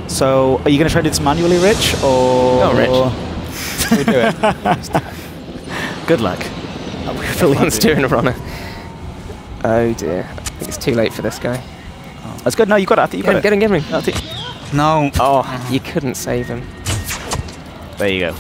So, are you going to try to do this manually, Rich, or...? No, Rich. We'll do it. Good luck. Let's do a runner. Oh dear. I think it's too late for this guy. That's good. No, you got it. I think you got it. Get him. No. Oh, you couldn't save him. There you go.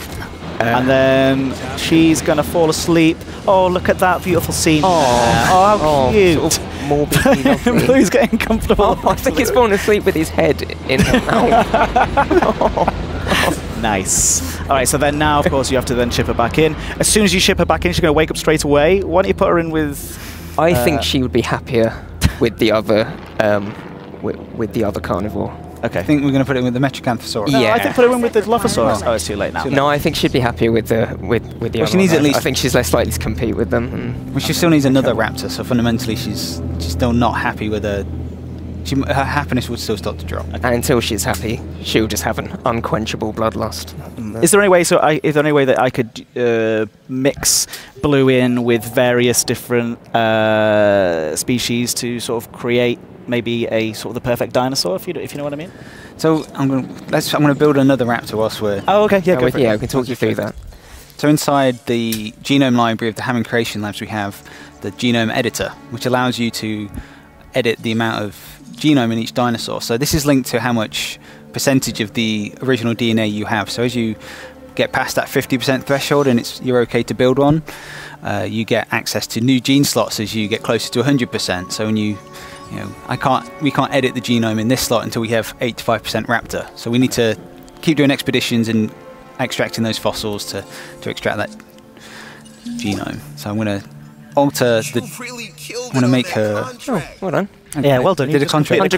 And then she's going to fall asleep. Oh, look at that beautiful scene. How cute. Sort of morbidly lovely. Blue's getting comfortable. I think he's fallen asleep with his head in her mouth. Nice. All right, so then now, of course, you have to then ship her back in. As soon as you ship her back in, she's going to wake up straight away. Why don't you put her in with... I think she would be happier with the other with the other carnivore. Okay. I think we're going to put it with the Metrocanthosaurus. No, I think put her in with the Dilophosaurus. Oh, it's too late now. No, I think she'd be happier with the other. She needs one. at least. I think she's less likely to compete with them. Well, she still needs another raptor, so fundamentally she's still not happy with her. Her happiness would still start to drop. And until she's happy, she'll just have an unquenchable bloodlust. Is there any way? Is there any way that I could mix Blue in with various different species to sort of create maybe a sort of the perfect dinosaur, if you know what I mean? So I'm going to build another raptor whilst we're. Oh, okay. Yeah, we can talk you through that. So inside the genome library of the Hammond Creation Labs, we have the Genome Editor, which allows you to edit the amount of genome in each dinosaur. So this is linked to how much percentage of the original DNA you have. So as you get past that 50% threshold and you're okay to build one, you get access to new gene slots as you get closer to 100%. So when we can't edit the genome in this slot until we have 85% Raptor. So we need to keep doing expeditions and extracting those fossils to extract that genome. So I'm going to alter the. I'm going to make her. Oh, well done. Okay. Yeah, well done. Did a contract.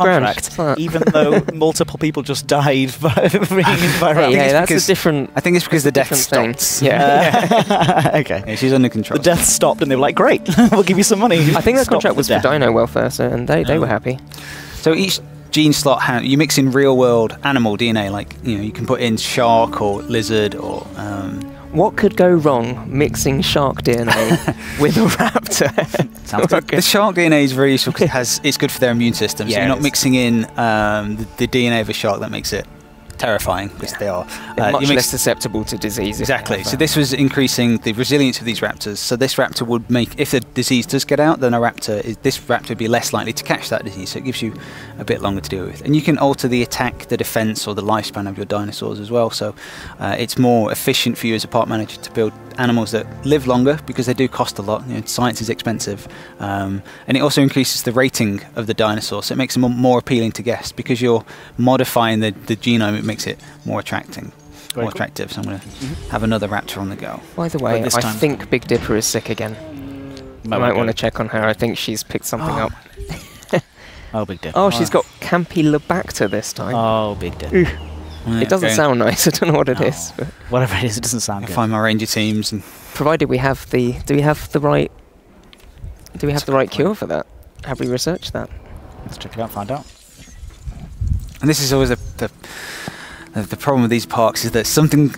Even though multiple people just died by that's a different. I think it's because the death stopped. Yeah. Okay. Yeah, she's under control. The death stopped, and they were like, "Great, we'll give you some money." I think the contract was for Dino Welfare, and they were happy. So each gene slot, you mix in real-world animal DNA, like you can put in shark or lizard or. What could go wrong mixing shark DNA with a raptor? The shark DNA is very useful because it's good for their immune system. So you're not mixing in the DNA of a shark that makes it terrifying, because they are much less susceptible to disease. Exactly. So this was increasing the resilience of these raptors. So this raptor would make, if the disease does get out, then this raptor would be less likely to catch that disease. So it gives you a bit longer to deal with. And you can alter the attack, the defense, or the lifespan of your dinosaurs as well. So it's more efficient for you as a park manager to build animals that live longer, because they do cost a lot. Science is expensive, and it also increases the rating of the dinosaur, so it makes them more appealing to guests, because you're modifying the genome. It makes it more attractive. So I'm going to have another raptor on the go. By the way, I think Big Dipper is sick again. I might want to check on her. I think she's picked something up. Oh, Big Dipper. Oh, she's got Campylobacter this time. Oh, Big Dipper. It doesn't sound nice. I don't know what it is. But whatever it is, it doesn't sound good. Find my ranger teams, and provided we have the. Do we have the right cure for that? Have we researched that? Let's check it out. Find out. And this is always the The problem with these parks is that something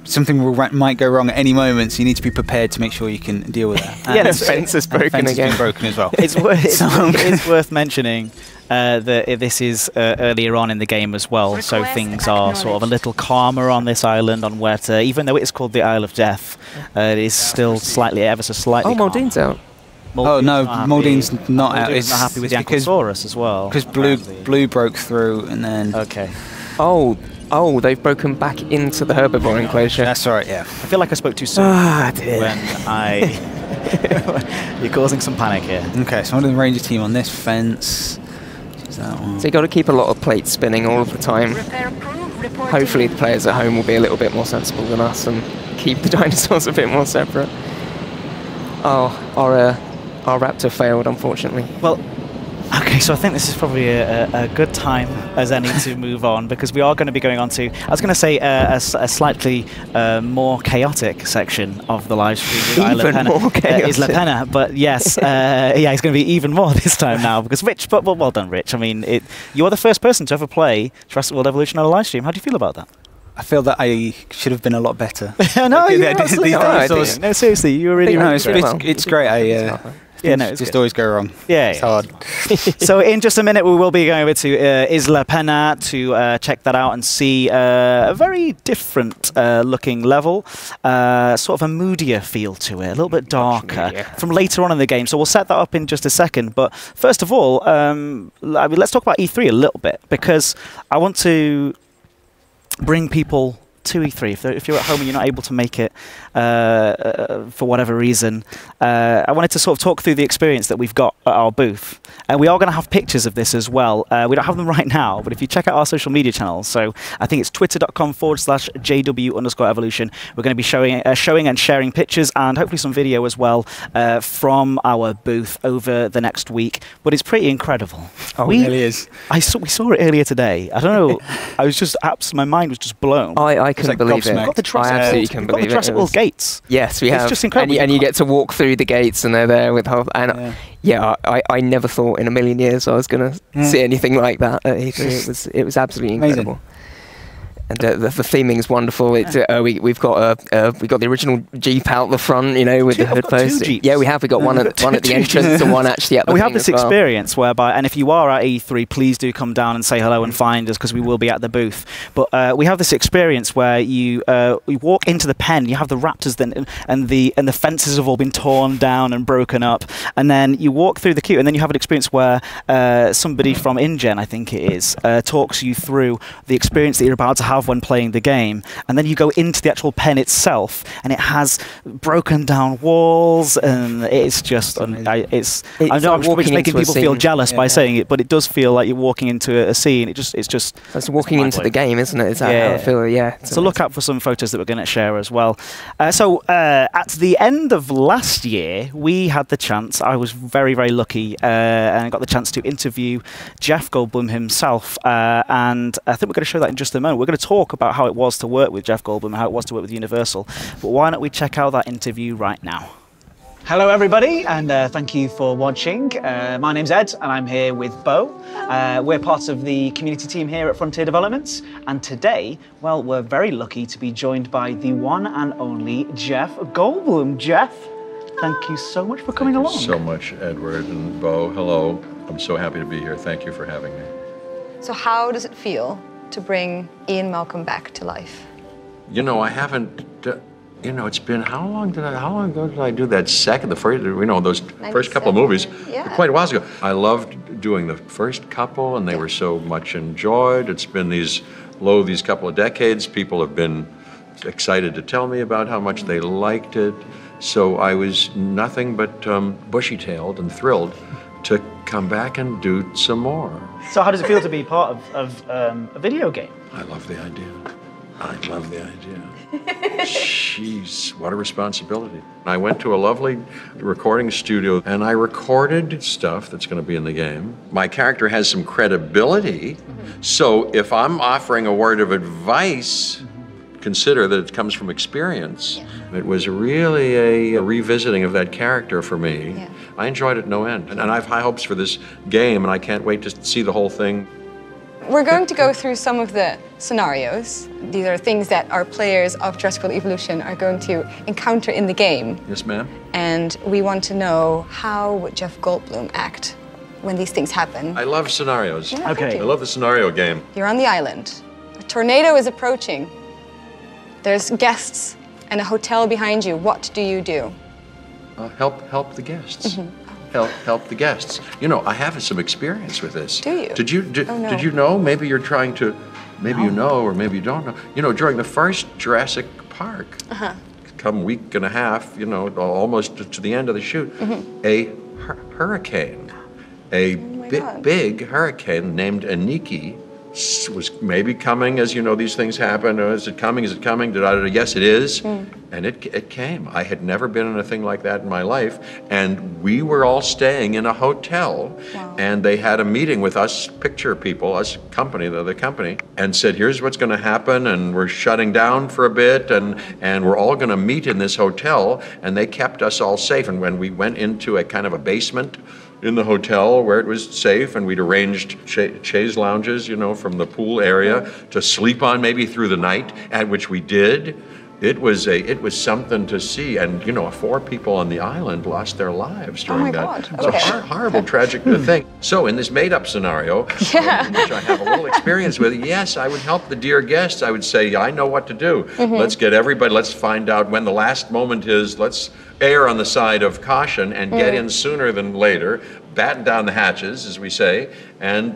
might go wrong at any moment, so you need to be prepared to make sure you can deal with that. Yeah, the fence is broken again. Been broken as well. It's worth mentioning that this is earlier on in the game as well, so things are sort of a little calmer on this island on Huerta, even though it is called the Isle of Death. It is still ever so slightly. Oh, Muldoon's out. Oh no, Muldoon's not out. He's not happy with the Ankylosaurus as well. Because blue broke through and then. Okay. Oh, they've broken back into the herbivore enclosure. That's right, yeah. I feel like I spoke too soon when you're causing some panic here. Okay, so I'm going to ranger team on this fence. That one. So you got to keep a lot of plates spinning all of the time. Hopefully the players at home will be a little bit more sensible than us and keep the dinosaurs a bit more separate. Oh, our Raptor failed, unfortunately. Well, okay, so I think this is probably a good time as any to move on, because we are going to be going on to, I was going to say, a slightly more chaotic section of the live stream. Even more chaotic. Is La Pena, but yes, yeah, it's going to be even more this time now, because Rich, but well done, Rich. I mean, you're the first person to ever play Jurassic World Evolution on a live stream. How do you feel about that? I feel that I should have been a lot better. No, seriously, you were really, it's great. Yeah, no, just always go wrong. Yeah, it's hard. So in just a minute, we will be going over to Isla Pena to check that out and see a very different looking level, sort of a moodier feel to it, a little bit darker from later on in the game. So we'll set that up in just a second. But first of all, let's talk about E3 a little bit, because I want to bring people to E3. If you're at home and you're not able to make it for whatever reason, I wanted to sort of talk through the experience that we've got at our booth. And we are going to have pictures of this as well. We don't have them right now, but if you check out our social media channels, so I think it's twitter.com/JW_evolution, we're going to be showing and sharing pictures and hopefully some video as well from our booth over the next week. But it's pretty incredible. Oh, it really is. We saw it earlier today. I don't know. I was just my mind was just blown. I couldn't believe it. We've got the Jurassic World gates. Yes, we have. It's just incredible. And you get to walk through the gates, and they're there with half. And I never thought in a million years I was going to see anything like that at E3. It was absolutely incredible. And the theming is wonderful. We've got the original Jeep out the front, you know, with the hood post. Yeah, we have. We got one at the entrance and one actually at the. We have this experience whereby, and if you are at E3, please do come down and say hello and find us, because we will be at the booth. But we have this experience where you walk into the pen. You have the raptors, and the fences have all been torn down and broken up, and then you walk through the queue, and then you have an experience where somebody from InGen, I think it is, talks you through the experience that you're about to have when playing the game, and then you go into the actual pen itself, and it has broken down walls, and it's just I know I'm just making people feel jealous by saying it, but it does feel like you're walking into a scene. It's walking into the game, isn't it? Is that how I feel? Yeah. So look out for some photos that we're going to share as well. So at the end of last year, we had the chance. I was very, very lucky, and got the chance to interview Jeff Goldblum himself, and I think we're going to show that in just a moment. We're going to talk about how it was to work with Jeff Goldblum and how it was to work with Universal. But why don't we check out that interview right now? Hello everybody, and thank you for watching. My name's Ed, and I'm here with Bo. We're part of the community team here at Frontier Developments, and today, well, we're very lucky to be joined by the one and only Jeff Goldblum. Jeff, thank you so much for coming along. Thank you so much, Edward and Bo. Hello. I'm so happy to be here. Thank you for having me. So how does it feel to bring Ian Malcolm back to life? You know, I haven't. It's been how long ago did I do that those first couple of movies? Yeah. Quite a while ago. I loved doing the first couple, and they were so much enjoyed. It's been these couple of decades. People have been excited to tell me about how much they liked it. So I was nothing but bushy-tailed and thrilled to come back and do some more. So how does it feel to be part of a video game? I love the idea. Jeez, what a responsibility. I went to a lovely recording studio and I recorded stuff that's going to be in the game. My character has some credibility, so if I'm offering a word of advice, consider that it comes from experience. It was really a revisiting of that character for me. Yeah. I enjoyed it no end, and I have high hopes for this game, and I can't wait to see the whole thing. We're going to go through some of the scenarios. These are things that our players of Jurassic World Evolution are going to encounter in the game. Yes, ma'am. And we want to know, how would Jeff Goldblum act when these things happen? I love scenarios. Yeah, Okay. I love the scenario game. You're on the island. A tornado is approaching. There's guests and a hotel behind you. What do you do? Help the guests. Help the guests. You know, I have some experience with this. Do you? Did you did you know? Maybe you're trying to, maybe you know, or maybe you don't know. You know, during the first Jurassic Park, come week and a half, you know, almost to the end of the shoot, a hurricane, a big hurricane named Aniki was maybe coming. As you know, these things happen. Is it coming? Is it coming? Yes, it is. And it came. I had never been in a thing like that in my life. And we were all staying in a hotel. Wow. And they had a meeting with us picture people, us company, the company, and said, here's what's going to happen. And we're shutting down for a bit. And we're all going to meet in this hotel. And they kept us all safe. And when we went into a kind of a basement in the hotel where it was safe, and we'd arranged chaise lounges, you know, from the pool area to sleep on maybe through the night, and which we did. It was something to see, and you know, 4 people on the island lost their lives during that. God. Okay. It's a horrible, tragic thing. So in this made-up scenario, which I have a little experience with, yes, I would help the dear guests. I would say, I know what to do. Let's get everybody. Let's find out when the last moment is. Let's err on the side of caution and get in sooner than later. Batten down the hatches, as we say, and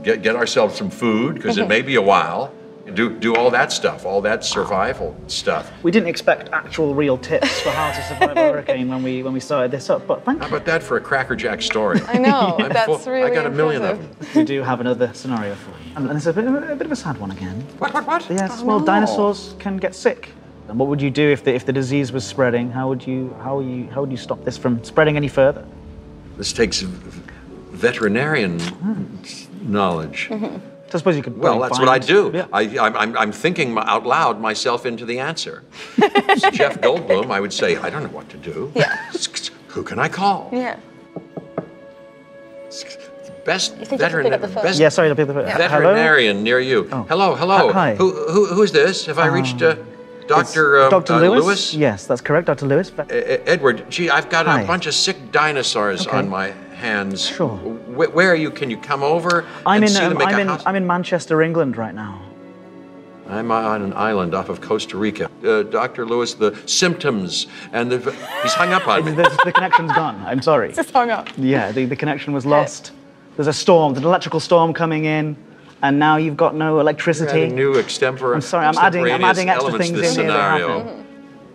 get ourselves some food, because it may be a while. Do all that stuff, all that survival stuff. We didn't expect actual real tips for how to survive a hurricane when we started this up, but thank you. How about that for a crackerjack story? I know, that's really I got a million of impressive. them. We do have another scenario for you. And it's a bit of a sad one again. What? Yes, well, dinosaurs can get sick. And what would you do if the disease was spreading? How would you stop this from spreading any further? This takes veterinarian knowledge. I suppose you could. Well, that's what I do. Yeah. I'm thinking out loud myself into the answer. It's Jeff Goldblum, I would say, I don't know what to do. Yeah. Who can I call? Yeah. Best You think you can pick up the phone? best Yeah, sorry to pick the phone. veterinarian near you. Oh. Hello. Hi. Who's this? Have I reached Dr. Dr. Lewis? Yes, that's correct, Dr. Lewis. Edward, gee, I've got Hi. a bunch of sick dinosaurs on my hands. Sure. Where are you? Can you come over? I'm and see them make a house? in Manchester, England right now. I'm on an island off of Costa Rica. Dr. Lewis, the symptoms, and he's hung up on me. The connection's gone. I'm sorry. Just hung up. Yeah, the connection was lost. There's a storm, there's an electrical storm coming in, and now you've got no electricity. Adding new I'm sorry, I'm adding extra things in here that happen.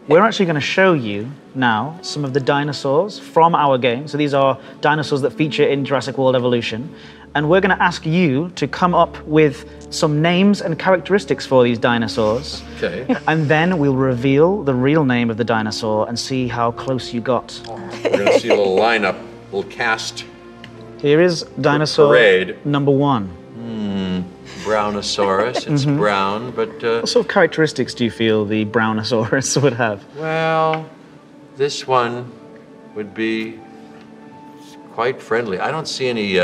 We're actually going to show you now some of the dinosaurs from our game. So these are dinosaurs that feature in Jurassic World Evolution. And we're going to ask you to come up with some names and characteristics for these dinosaurs. Okay. And then we'll reveal the real name of the dinosaur and see how close you got. We're going to see a little lineup, a little cast. Here is dinosaur Parade. number 1. Brownosaurus. It's brown, but What sort of characteristics do you feel the Brownosaurus would have? well, this one would be quite friendly. I don't see any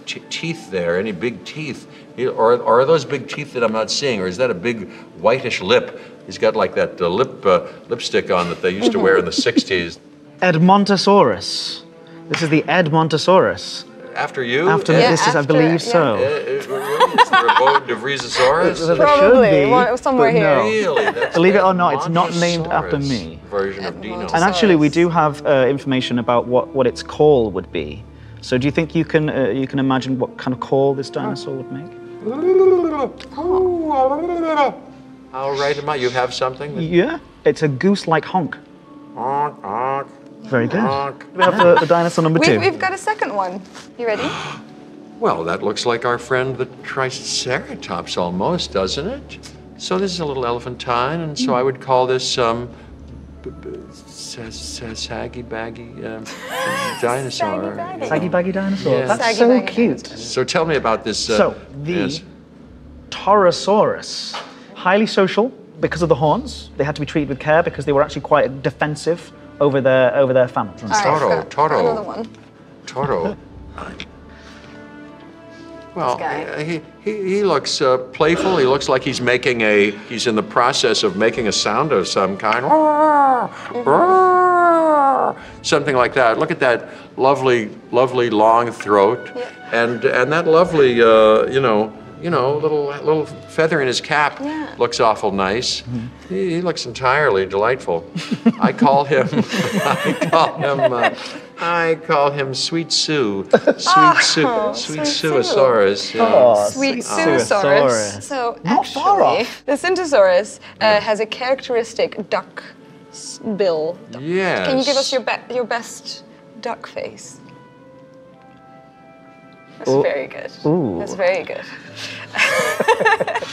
teeth there, any big teeth. Or are those big teeth that I'm not seeing, or is that a big whitish lip? He's got like that lipstick on that they used to wear in the 60s. Edmontosaurus. This is the Edmontosaurus. After you? After me, this is, I believe so. It's the Rabot de Vriesasaurus? There Probably, should be, somewhere but here. no. Really? That's Believe it the or not, it's not named after Edmontosaurus me. Version of Dino. And actually, we do have information about what its call would be. So do you think you can imagine what kind of call this dinosaur would make? How right am I? You have something? that- Yeah, it's a goose-like honk. Honk, honk, Very good. honk. We have the dinosaur number 2. We've got a second one. You ready? Well, that looks like our friend the Triceratops almost, doesn't it? So this is a little elephantine, and so I would call this saggy baggy dinosaur. Saggy baggy dinosaur. Yeah. That's Saggy so baggy cute. So tell me about this. So the yes. Torosaurus, highly social because of the horns. They had to be treated with care because they were actually quite defensive over their families. All right, Toro, got Toro. Another one. Toro. Well, guy? he looks playful. He looks like he's he's in the process of making a sound of some kind. Something like that. Look at that lovely long throat, and that lovely, little feather in his cap. Yeah. Looks awful nice. He looks entirely delightful. I call him Sweet Sue. Sweet Suosaurus. Yeah. Sweet Suosaurus. So actually, the Syntosaurus has a characteristic duck bill. Yes. Can you give us your best duck face? That's very good. Ooh. That's very good.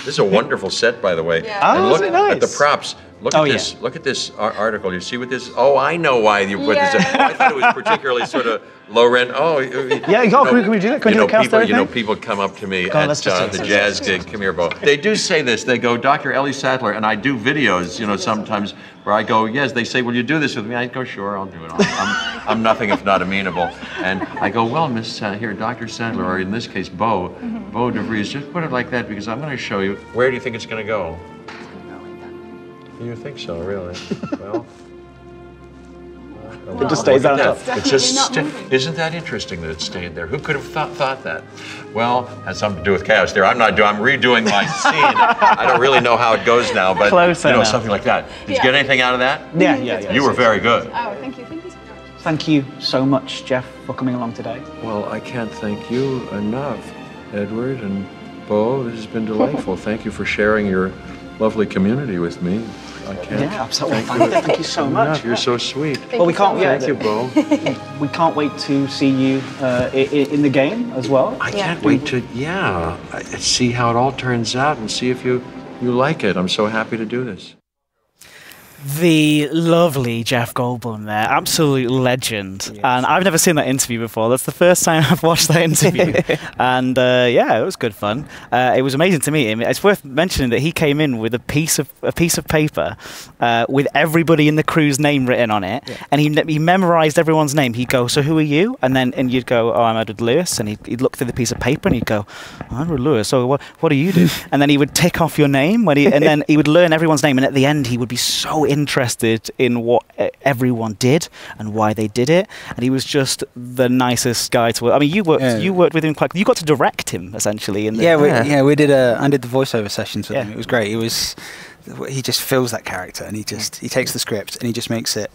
This is a wonderful set, by the way. Yeah. And look nice. at the props. Look at this. Look at this article. You see what this? Oh, I know why you put this. I thought it was particularly sort of low rent. Oh, yeah. Can we do that? Can we do a cast people, people come up to me at the jazz gig. Come here, Bo. They do say this. They go, Dr. Ellie Sattler, and I do videos. Sometimes where I go, yes. They say, will you do this with me? I go, sure, I'll do it. I'm nothing if not amenable. And I go, well, Miss here, Dr. Sattler, or in this case, Bo DeVries, just put it like that because I'm going to show you. Where do you think it's going to go? You think so, really? Well, it just stays on top. It just isn't that interesting that it stayed there? Who could have thought that? Well, has something to do with chaos there. I'm redoing my scene. I don't really know how it goes now, but something like that. Did you get anything out of that? Yeah. You were very good. Oh, thank you. Thank you so much, Jeff, for coming along today. Well, I can't thank you enough, Edward and Bo. This has been delightful. Thank you for sharing your lovely community with me. I can't. Yeah, absolutely. Thank you so much. You're so sweet. Well, we can't. Thank you, Bo. We can't wait to see you in the game as well. I can't wait to see how it all turns out and see if you like it. I'm so happy to do this. The lovely Jeff Goldblum there, absolute legend. Yes. And I've never seen that interview before. That's the first time I've watched that interview. And it was good fun. It was amazing to meet him. It's worth mentioning that he came in with a piece of paper with everybody in the crew's name written on it, and he memorized everyone's name. He'd go, "So who are you?" And you'd go, "Oh, I'm Edward Lewis." And he'd look through the piece of paper and he'd go, "Oh, Edward Lewis. So what do you do?" And then he would tick off your name and then he would learn everyone's name. And at the end, he would be so interested in what everyone did and why they did it, and he was just the nicest guy to work. I mean, you worked with him quite. You got to direct him essentially. We did. I did the voiceover sessions with him. It was great. He just feels that character, and he takes the script and he just makes it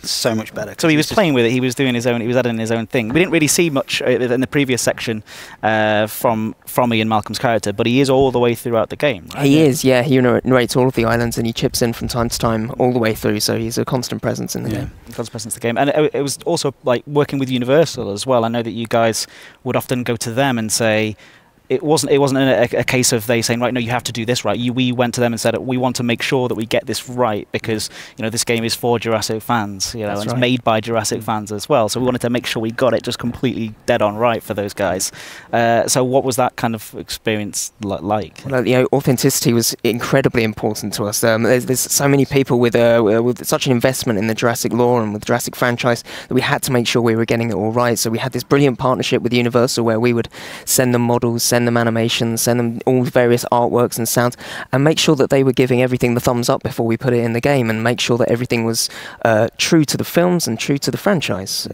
so much better. So he was playing with it. He was doing his own. He was adding his own thing. We didn't really see much in the previous section from Ian Malcolm's character, but he is all the way throughout the game. Right? He is. Yeah, he narrates all of the islands, and he chips in from time to time all the way through. So he's a constant presence in the game. Constant presence in the game, and it was also like working with Universal as well. I know that you guys would often go to them and say. It wasn't a case of they saying, right, no, you have to do this right. We went to them and said, we want to make sure that we get this right because this game is for Jurassic fans, and it's made by Jurassic fans as well. So we wanted to make sure we got it just completely dead on right for those guys. So what was that kind of experience like? Well, authenticity was incredibly important to us. There's so many people with such an investment in the Jurassic lore and with the Jurassic franchise that we had to make sure we were getting it all right. So we had this brilliant partnership with Universal where we would send them models, send them animations, send them all various artworks and sounds, and make sure that they were giving everything the thumbs up before we put it in the game, and make sure that everything was true to the films and true to the franchise.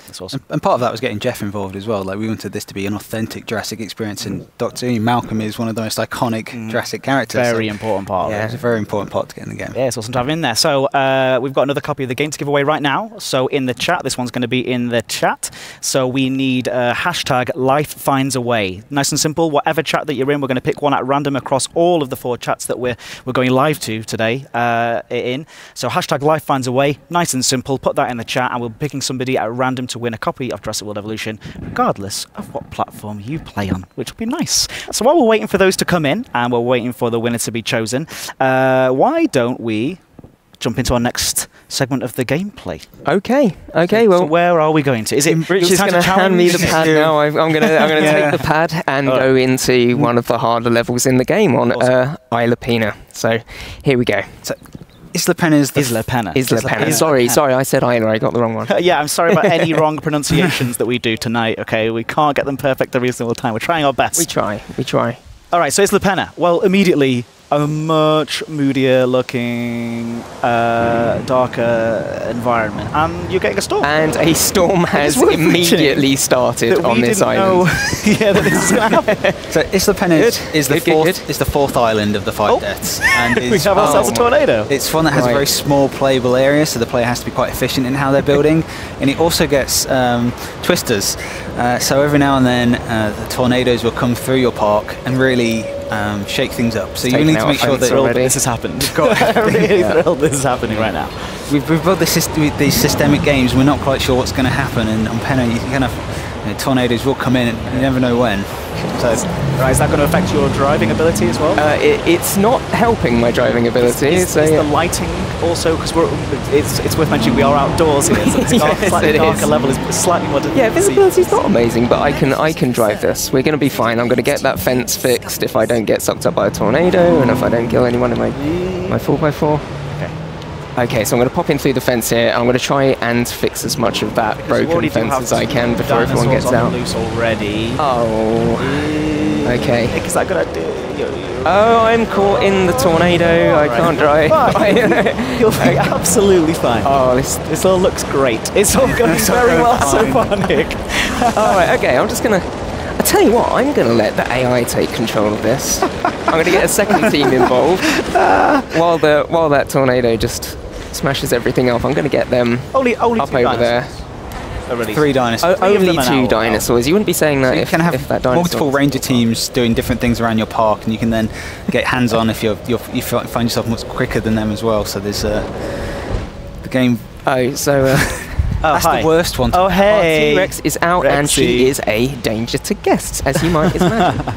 That's awesome. And part of that was getting Jeff involved as well. Like, we wanted this to be an authentic Jurassic experience, and Dr. Ian Malcolm is one of the most iconic Jurassic characters. Very important part of it. It's a very important part to get in the game. Yeah, it's awesome to have him in there. So we've got another copy of the game to give away right now. So in the chat, this one's going to be in the chat. So we need hashtag Life Finds a Way. Nice and simple. Whatever chat that you're in, we're going to pick one at random across all of the 4 chats that we're going live to today So hashtag Life Finds a Way. Nice and simple. Put that in the chat, and we'll be picking somebody at random to win a copy of Jurassic World Evolution, regardless of what platform you play on, which will be nice. So while we're waiting for those to come in, and we're waiting for the winner to be chosen, why don't we jump into our next segment of the gameplay? Okay. So where are we going to? Is it Rich is going to hand me the pad now? I'm going to take the pad and go into one of the harder levels in the game on Isla Pina. So here we go. So Isla Pena is the Isla Pena. Isla Pena. Sorry, I said Isla. I got the wrong one. Yeah, I'm sorry about any wrong pronunciations that we do tonight. Okay, we can't get them perfect every single time. We're trying our best. We try. All right, so Isla Pena. Well, immediately a much moodier looking, darker environment, and you're getting a storm. And a storm has immediately started on this island. Yeah, that this is going to happen. So Isla Pena is the fourth island of the 5 deaths, and We have ourselves a tornado. It's one that has a very small playable area, so the player has to be quite efficient in how they're building, and it also gets twisters. So every now and then, the tornadoes will come through your park and really shake things up. So you need to make sure that this has happened. I'm really thrilled this is happening right now. We've built these systemic games. We're not quite sure what's going to happen, and on Pena, you kind of tornadoes will come in, and you never know when. So, right, is that going to affect your driving ability as well? It's not helping my driving ability. Is the lighting also, because it's worth mentioning we are outdoors here, so this slightly darker level is slightly more difficult. Yeah, visibility's not amazing, but I can drive this. We're going to be fine. I'm going to get that fence fixed if I don't get sucked up by a tornado, and if I don't kill anyone in my 4x4. Okay, so I'm going to pop in through the fence here. I'm going to try and fix as much of that broken fence as I can before everyone gets out. Loose already. Oh. Okay. Is that a good idea? Oh, I'm caught in the tornado. I can't drive. You'll be absolutely fine. Oh, this all looks great. It's all going very well so far, Nick. All right, okay. I'm just going to... I tell you what, I'm going to let the AI take control of this. I'm going to get a second team involved while that tornado just smashes everything up. I'm going to get them only up over there. 3 dinosaurs. Only 2 dinosaurs. You wouldn't be saying that if that dinosaur. Multiple ranger teams doing different things around your park, and you can then get hands-on if you find yourself much quicker than them as well. So there's the game. Oh, so. That's the worst one. Oh, hey! T-Rex is out, and she is a danger to guests, as you might imagine.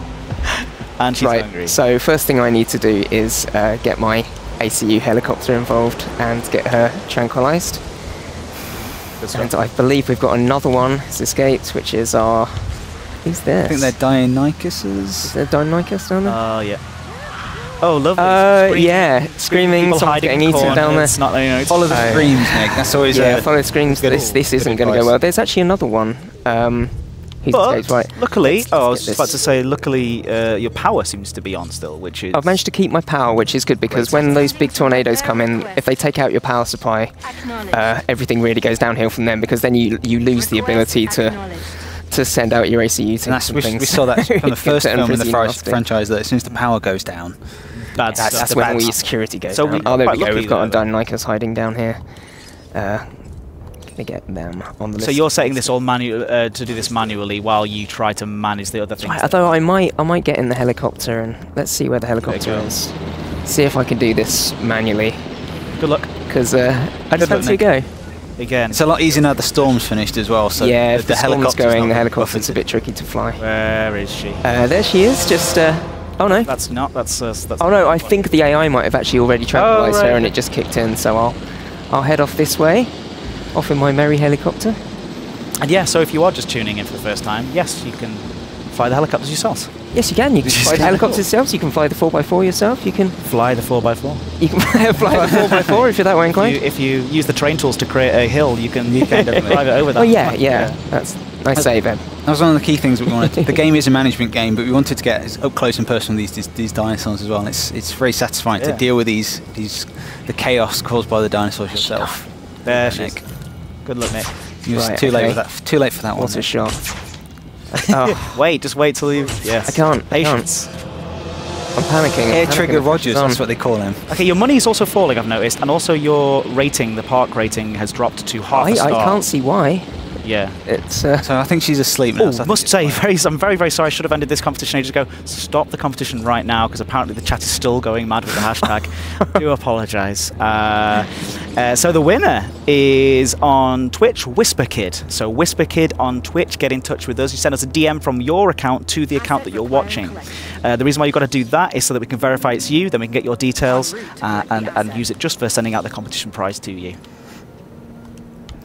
And she's hungry. So first thing I need to do is get my ACU helicopter involved and get her tranquilized. And I believe we've got another one that's escaped, which is our... Who's this? I think they're Deinonychuses. Is there Deinonychus down there? Oh, yeah. Oh, lovely. Yeah, screaming, someone's getting eaten down there. Follow the screams, Nick. That's always follow the screams. This isn't going to go well. There's actually another one. But luckily, I was about to say, luckily your power seems to be on still, which is... I've managed to keep my power, which is good, because when those big tornadoes come in, if they take out your power supply, everything really goes downhill from them, because then you lose the ability to send out your ACU teams. We saw that from the first film in the franchise, that as soon as the power goes down, that's when all your security goes down. Oh, there we go. We've got a Deinonychus hiding down here. Get them on the list. So you're setting this all to do this manually while you try to manage the other things. Right, although I might get in the helicopter, and let's see where the helicopter is. See if I can do this manually. Good luck. Because I just fancy a go. Again, it's a lot easier now the storm's finished as well. So yeah, if the storm's going, the helicopter's a bit tricky to fly. Where is she? There she is. Just oh no. That's not. That's. Oh no, I think the AI might have actually already tranquilized her, and it just kicked in. So I'll head off this way. Off in my merry helicopter. And yeah, so if you are just tuning in for the first time, yes, you can fly the helicopters yourselves. Yes, you can. You can fly the helicopters yourselves. You can fly the 4x4 yourself. You can fly the 4x4. You can fly the 4x4 if you're that way inclined. If you use the terrain tools to create a hill, you can drive it over that. Oh yeah. That's nice save, Ed. That was one of the key things we wanted. The game is a management game, but we wanted to get up close and personal with these dinosaurs as well. And it's very satisfying to deal with the chaos caused by the dinosaurs yourself. There she is. Good luck, Nick. Too late for that one. What a shot. Just wait till you... Yes. I can't. Patience. I'm panicking. Air Trigger Rogers, that's what they call him. Okay, your money is also falling, I've noticed, and also your rating, the park rating, has dropped to half a star. I can't see why. Yeah. It's so I think she's asleep now. I must say, I'm very, very sorry. I should have ended this competition ages ago. Stop the competition right now, because apparently the chat is still going mad with the hashtag. Do apologise. So the winner is on Twitch, WhisperKid. So WhisperKid on Twitch, get in touch with us. You send us a DM from your account to the account that you're watching. The reason why you've got to do that is so that we can verify it's you, then we can get your details and use it just for sending out the competition prize to you.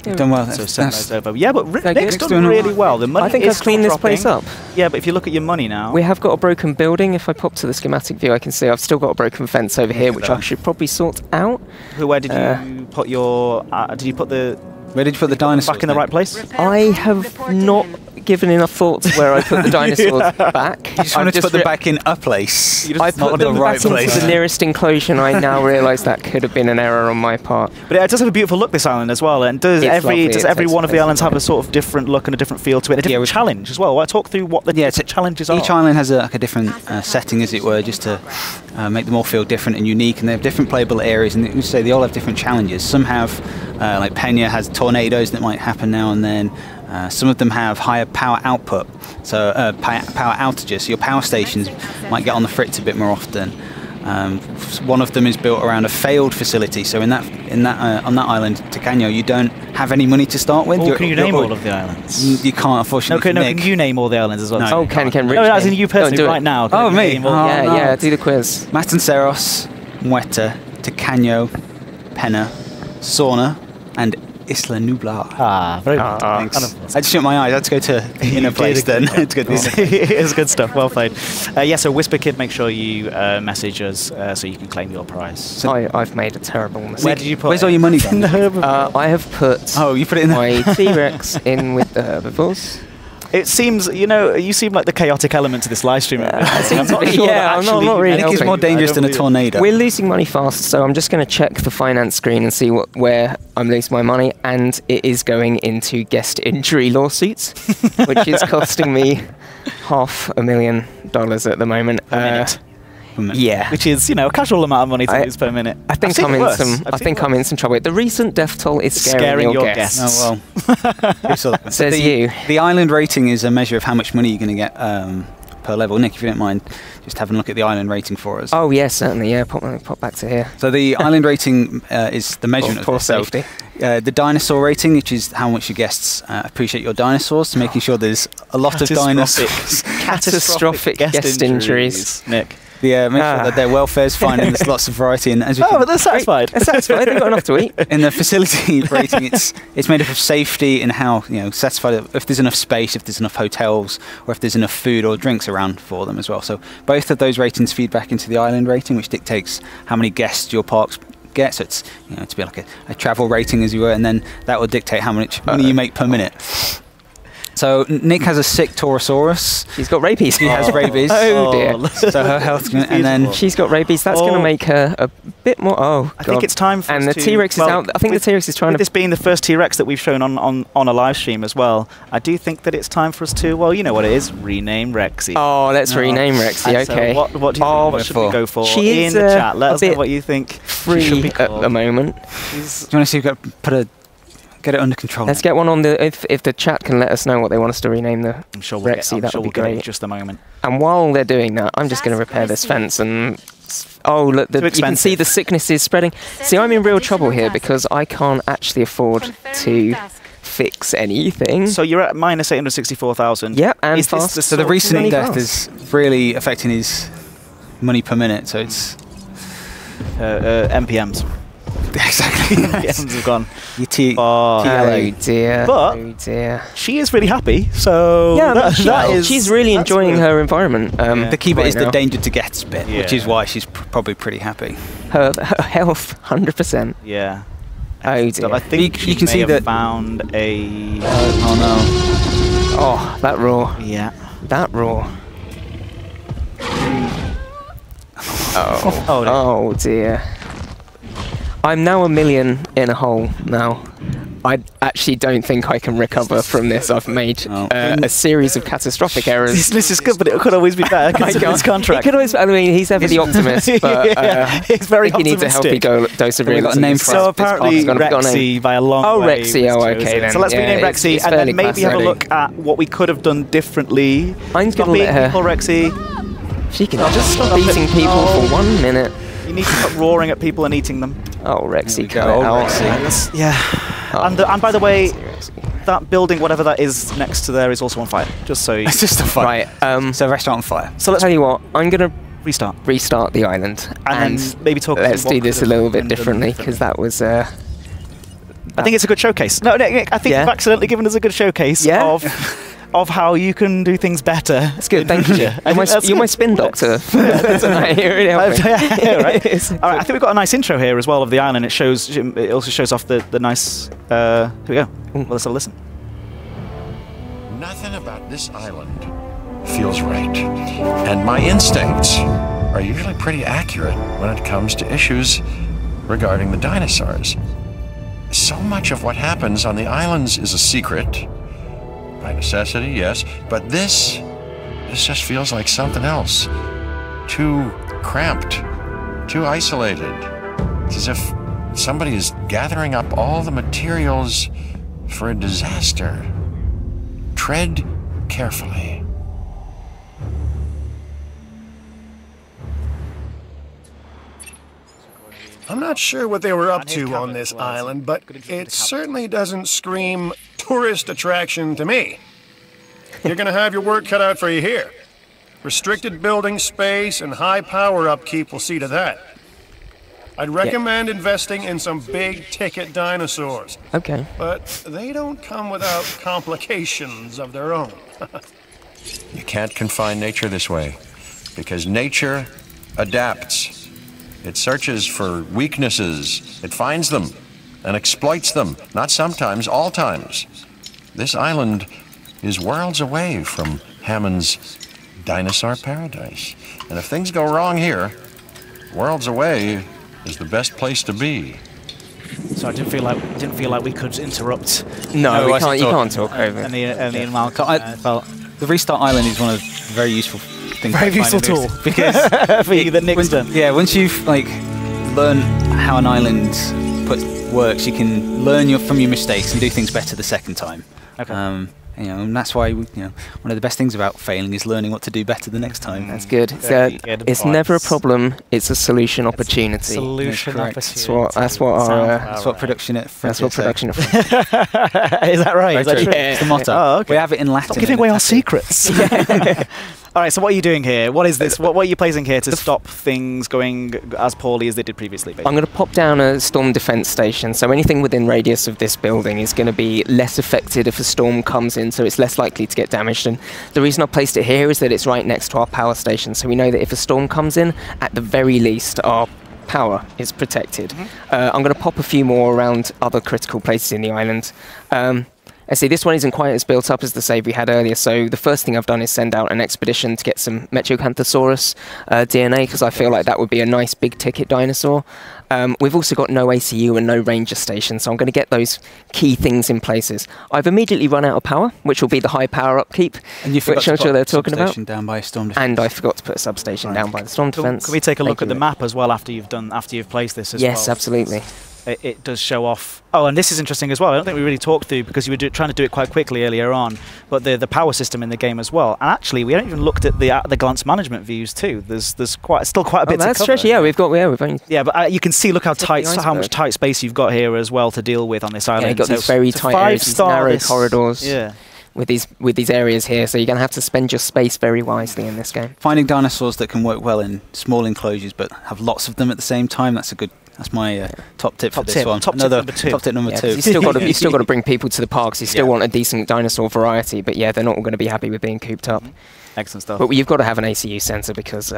You've done well. So 7 nodes over. Yeah, but good. Nick's done really well. The money I think is I've cleaned this dropping. place up. Yeah, but if you look at your money now, We have got a broken building. If I pop to the schematic view, I can see I've still got a broken fence over here, which I should probably sort out. where did you put your? Did you put the? Where did you put the dinosaurs? Back in the right place? I have not given enough thought to where I put the dinosaurs back. You just wanted to put them back in a place. I put them back into the nearest enclosure, and I now realise that could have been an error on my part. But it does have a beautiful look, this island, as well. And does every one of the islands have a sort of different look and a different feel to it, a different challenge as well? Talk through what the challenges are. Each island has a different setting, as it were, just to make them all feel different and unique. And they have different playable areas, and so they all have different challenges. Some have, like Pena has tornadoes that might happen now and then. Some of them have higher power output, so power outages. So your power stations might get on the fritz a bit more often. One of them is built around a failed facility. So on that island, Tecano, you don't have any money to start with. Can you name all of the islands? You can't, unfortunately. No, can you name all the islands as well? No, can Rich? No, as in you personally right now. Oh, me? Yeah, do the quiz. Matanceros, Muerta, Tecano, Pena, Sauna, and Isla Nublar. Very good. Thanks. I just shut my eyes. I had to go to the inner place then. It's good. It's good stuff. Well played. So Whisper Kid, make sure you message us so you can claim your prize. So I've made a terrible mistake. Where did you put Where's all your money gone? I have put you put it in my T-Rex in with the herbivores. It seems, you seem like the chaotic element to this live stream. I'm not really I think it's more dangerous than a tornado. We're losing money fast, so I'm just going to check the finance screen and see where I'm losing my money, and it is going into guest injury lawsuits, which is costing me $500,000 at the moment. Yeah, which is a casual amount of money to lose per minute. I think I'm in some trouble. The recent death toll is scaring your guests. Oh well. Says you. The island rating is a measure of how much money you're going to get per level. Nick, if you don't mind, just having a look at the island rating for us. Oh yes, certainly. Yeah, pop back to here. So the island rating is the measurement of safety. The dinosaur rating, which is how much your guests appreciate your dinosaurs, so making sure there's a lot of dinosaurs. Catastrophic guest injuries. Nick. Make sure that their welfare's fine and there's lots of variety. And as but they're satisfied. They're satisfied. They've got enough to eat. In the facility rating, it's made up of safety and how satisfied if there's enough space, if there's enough hotels, or if there's enough food or drinks around for them as well. So both of those ratings feed back into the island rating, which dictates how many guests your parks get. So it's to be like a travel rating, as you were, and then that will dictate how much money you make per minute. So Nick has a sick Taurosaurus. She's got rabies. She has rabies. Oh dear. So her health, and then she's got rabies. That's going to make her a bit more. I think it's time for. And the T-Rex is out. I think the T-Rex is trying to. This being the first T-Rex that we've shown on a live stream as well, I do think that it's time for us to. Well, you know what it is. Rename Rexy. Oh, let's rename Rexy. Okay. So what do you think? What should we go for? She is in the chat. Let us know what you think. Free at the moment. Do you want to see if we can get it under control? Let's get one on the. If the chat can let us know what they want us to rename the Rexy, that would be great. In just a moment. And while they're doing that, I'm just going to repair this fence and. Oh, look! You can see the sickness is spreading. See, I'm in real trouble here because I can't actually afford to fix anything. So you're at minus 864,000. Yeah, and so the recent death is really affecting his money per minute. So it's MPMs. Exactly. MPMs have gone. Oh dear. But she is really happy. So yeah, she's really enjoying her environment. The key bit is the danger to guests bit, which is why she's probably pretty happy. Her health, 100%. Yeah. Oh dear. I think you can see that found a. Oh no. Oh, that roar. Yeah. That roar. Oh dear. I'm now $1 million in a hole now. I actually don't think I can recover from this. I've made a series of catastrophic errors. This is good, but it could always be better considering his contract. It could always, I mean, he's ever the optimist, but he's very he needs a healthy dose of realism. So apparently Rexy by a long way. Rexy, okay then. So let's rename Rexy and then maybe have a look at what we could have done differently. I'm going to let her. People, Rexy. She can just stop eating people for 1 minute. You need to stop roaring at people and eating them. Oh, Rexy, Rexy. Yeah. And by the way, that building, whatever that is next to there, is also on fire. Just so you... It's just a fire. Right. So restaurant on fire. So let's tell you what. I'm going to restart the island. And maybe talk. Let's do this a little bit differently because that was I think it's a good showcase. No, I think you've accidentally given us a good showcase of how you can do things better. That's good, thank you. You're my spin doctor. Tonight. Really right. All right, I think we've got a nice intro here as well of the island. It also shows off the nice. Here we go. Well, let's have a listen. Nothing about this island feels right, and my instincts are usually pretty accurate when it comes to issues regarding the dinosaurs. So much of what happens on the islands is a secret. By necessity, yes, but this just feels like something else. Too cramped, too isolated. It's as if somebody is gathering up all the materials for a disaster. Tread carefully. I'm not sure what they were up to on this island, but it certainly doesn't scream tourist attraction to me. You're gonna have your work cut out for you here. Restricted building space and high power upkeep will see to that. I'd recommend investing in some big-ticket dinosaurs. Okay. But they don't come without complications of their own. You can't confine nature this way, because nature adapts. It searches for weaknesses, it finds them, and exploits them, not sometimes, all times. This island is worlds away from Hammond's dinosaur paradise. And if things go wrong here, worlds away is the best place to be. So I didn't feel like we could interrupt. No, we can't. You can't talk over. And the Malcolm. I felt the restart island is one of the very useful things. Very useful tool because for you, the Nick's done. Yeah, once you've learned how an island works, you can learn from your mistakes and do things better the second time. Okay. And that's why one of the best things about failing is learning what to do better the next time. That's good. It's never a problem; it's a solution opportunity. Solution opportunity. That's what production at. That's what production at. Is that right? Is that true? It's the motto. Oh, okay. We have it in Latin. Stop giving away our secrets. All right, so what are you doing here? What is this? What are you placing here to stop things going as poorly as they did previously? Basically? I'm going to pop down a storm defense station, so anything within radius of this building is going to be less affected if a storm comes in, so it's less likely to get damaged. And the reason I placed it here is that it's right next to our power station, so we know that if a storm comes in, at the very least, our power is protected. I'm going to pop a few more around other critical places in the island. I see this one isn't quite as built up as the save we had earlier, so the first thing I've done is send out an expedition to get some Metrodacanthosaurus DNA, because I feel like that would be a nice big ticket dinosaur. We've also got no ACU and no ranger station, so I'm going to get those key things in places. I've immediately run out of power, which will be the high power upkeep, which I'm sure they're talking about. Down by storm defense. And I forgot to put a substation down by the storm defense. Can we take a look at the map as well after you've placed this as well? Yes, absolutely. It does show off. Oh, and this is interesting as well. I don't think we really talked through because you were trying to do it quite quickly earlier on. But the power system in the game as well. And actually, we haven't even looked at the glance management views too. There's still quite a bit to cover. That's true. Yeah, we've only. Yeah, but you can see. Look how much tight space you've got here as well to deal with on this island. Yeah, you've got these very tight areas, these narrow corridors. Yeah. With these areas here, so you're going to have to spend your space very wisely in this game. Finding dinosaurs that can work well in small enclosures but have lots of them at the same time. That's my top tip for this one. Top tip number two. Top tip number two. You still got to bring people to the parks. You still want a decent dinosaur variety, but yeah, they're not all going to be happy with being cooped up. Excellent stuff. But you've got to have an ACU sensor because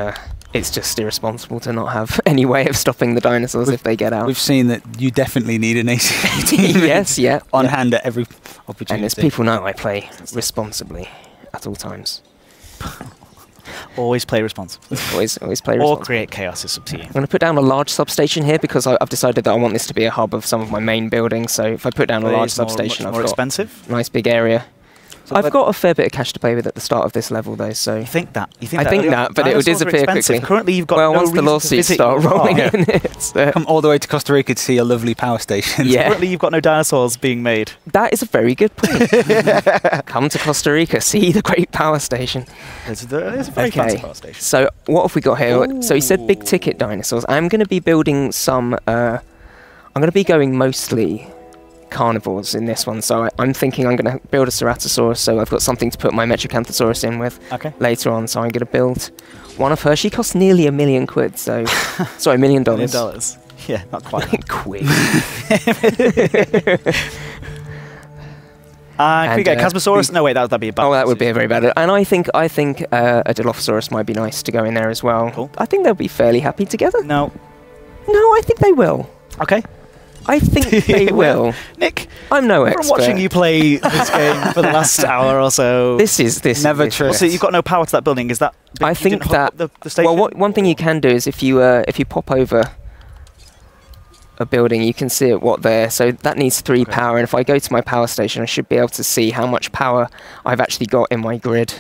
it's just irresponsible to not have any way of stopping the dinosaurs if they get out. We've seen that you definitely need an ACU team on hand at every opportunity. And as people know, I play responsibly at all times. Always play responsibly. Always play responsibly. Or create chaos, it's up to you. I'm going to put down a large substation here because I've decided that I want this to be a hub of some of my main buildings. So if I put down a large substation, I've got expensive. A nice big area. So I've got a fair bit of cash to play with at the start of this level, though. So you think that? I think that, but it will disappear quickly. Currently, you've got once the lawsuits start rolling in, it's come all the way to Costa Rica to see a lovely power station. Yeah. Currently, you've got no dinosaurs being made. That is a very good point. Come to Costa Rica, see the great power station. It's a very fancy power station. So what have we got here? Ooh. So he said big ticket dinosaurs. I'm going to be building some. I'm going to be going mostly carnivores in this one, so I'm thinking I'm going to build a Ceratosaurus, so I've got something to put my Metrodacanthosaurus in with later on, so I'm going to build one of her. She costs nearly £1 million, so sorry, $1 million. Yeah, not quite. Quick. Can we get Casmosaurus? No, wait, that'd be a bad. Oh, that would be a very bad. And I think a Dilophosaurus might be nice to go in there as well. Cool. I think they'll be fairly happy together. No, I think they will. okay. I think they will. Nick, I'm no expert. from watching you play this game for the last hour or so, This is Never true. so you've got no power to that building. Is that? I you think didn't hook that up the station? well, one thing you can do is if you pop over a building, you can see what there. So that needs 3 power, and if I go to my power station, I should be able to see how much power I've actually got in my grid.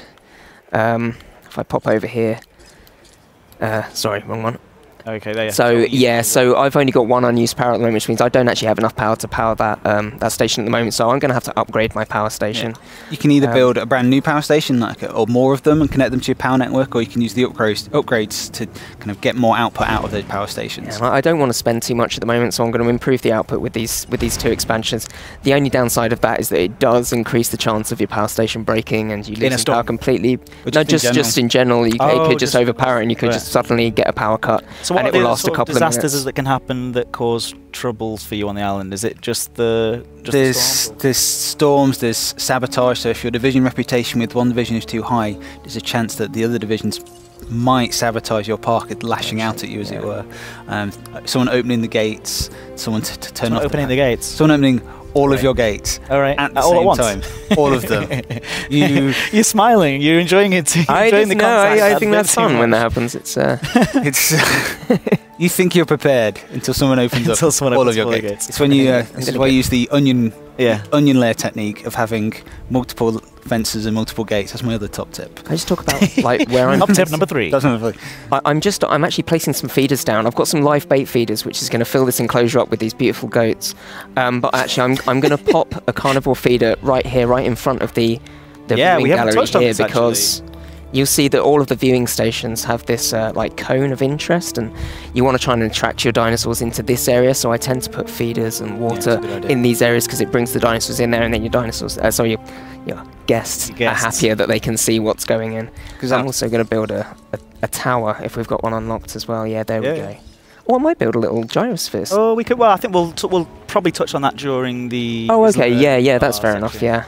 If I pop over here, sorry, wrong one. Okay, there. So I've only got 1 unused power at the moment, which means I don't actually have enough power to power that station at the moment. So I'm going to have to upgrade my power station. Yeah. You can either build a brand new power station, or more of them, and connect them to your power network, or you can use the upgrades to kind of get more output out of those power stations. Yeah, I don't want to spend too much at the moment, so I'm going to improve the output with these 2 expansions. The only downside of that is that it does increase the chance of your power station breaking and you lose power completely. No, just in general, it could just overpower it, and you could just suddenly get a power cut. So and it will last a couple of minutes. Disasters that can happen that cause troubles for you on the island? Is it just the There's storms, there's sabotage. So if your division reputation with one division is too high, there's a chance that the other divisions might sabotage your park, lashing out at you, as it were. Someone opening the gates, someone to turn off opening the gates. Someone opening all of your gates. All right. At the all same at once. time. All of them. You're smiling. You're enjoying it. I think that's fun when that happens. It's you think you're prepared until someone opens up all of your gates. It's when you this is why you use the onion layer technique of having multiple fences and multiple gates. That's my other top tip. I just talk about like where I'm. Top tip number 3. That's number 3. I'm actually placing some feeders down. I've got some live bait feeders, which is going to fill this enclosure up with these beautiful goats. But actually, I'm going to pop a carnivore feeder right here, right in front of the viewing gallery here, because you'll see that all of the viewing stations have this like cone of interest, and you want to try and attract your dinosaurs into this area. So I tend to put feeders and water in these areas because it brings the dinosaurs in there, and then your dinosaurs, your guests are happier that they can see what's going in. Because I'm also going to build a tower if we've got one unlocked as well. Yeah, there we go. Or I might build a little gyrosphere. Oh, we could. Well, I think we'll probably touch on that during the. Oh, okay. Yeah, that's fair enough. Yeah.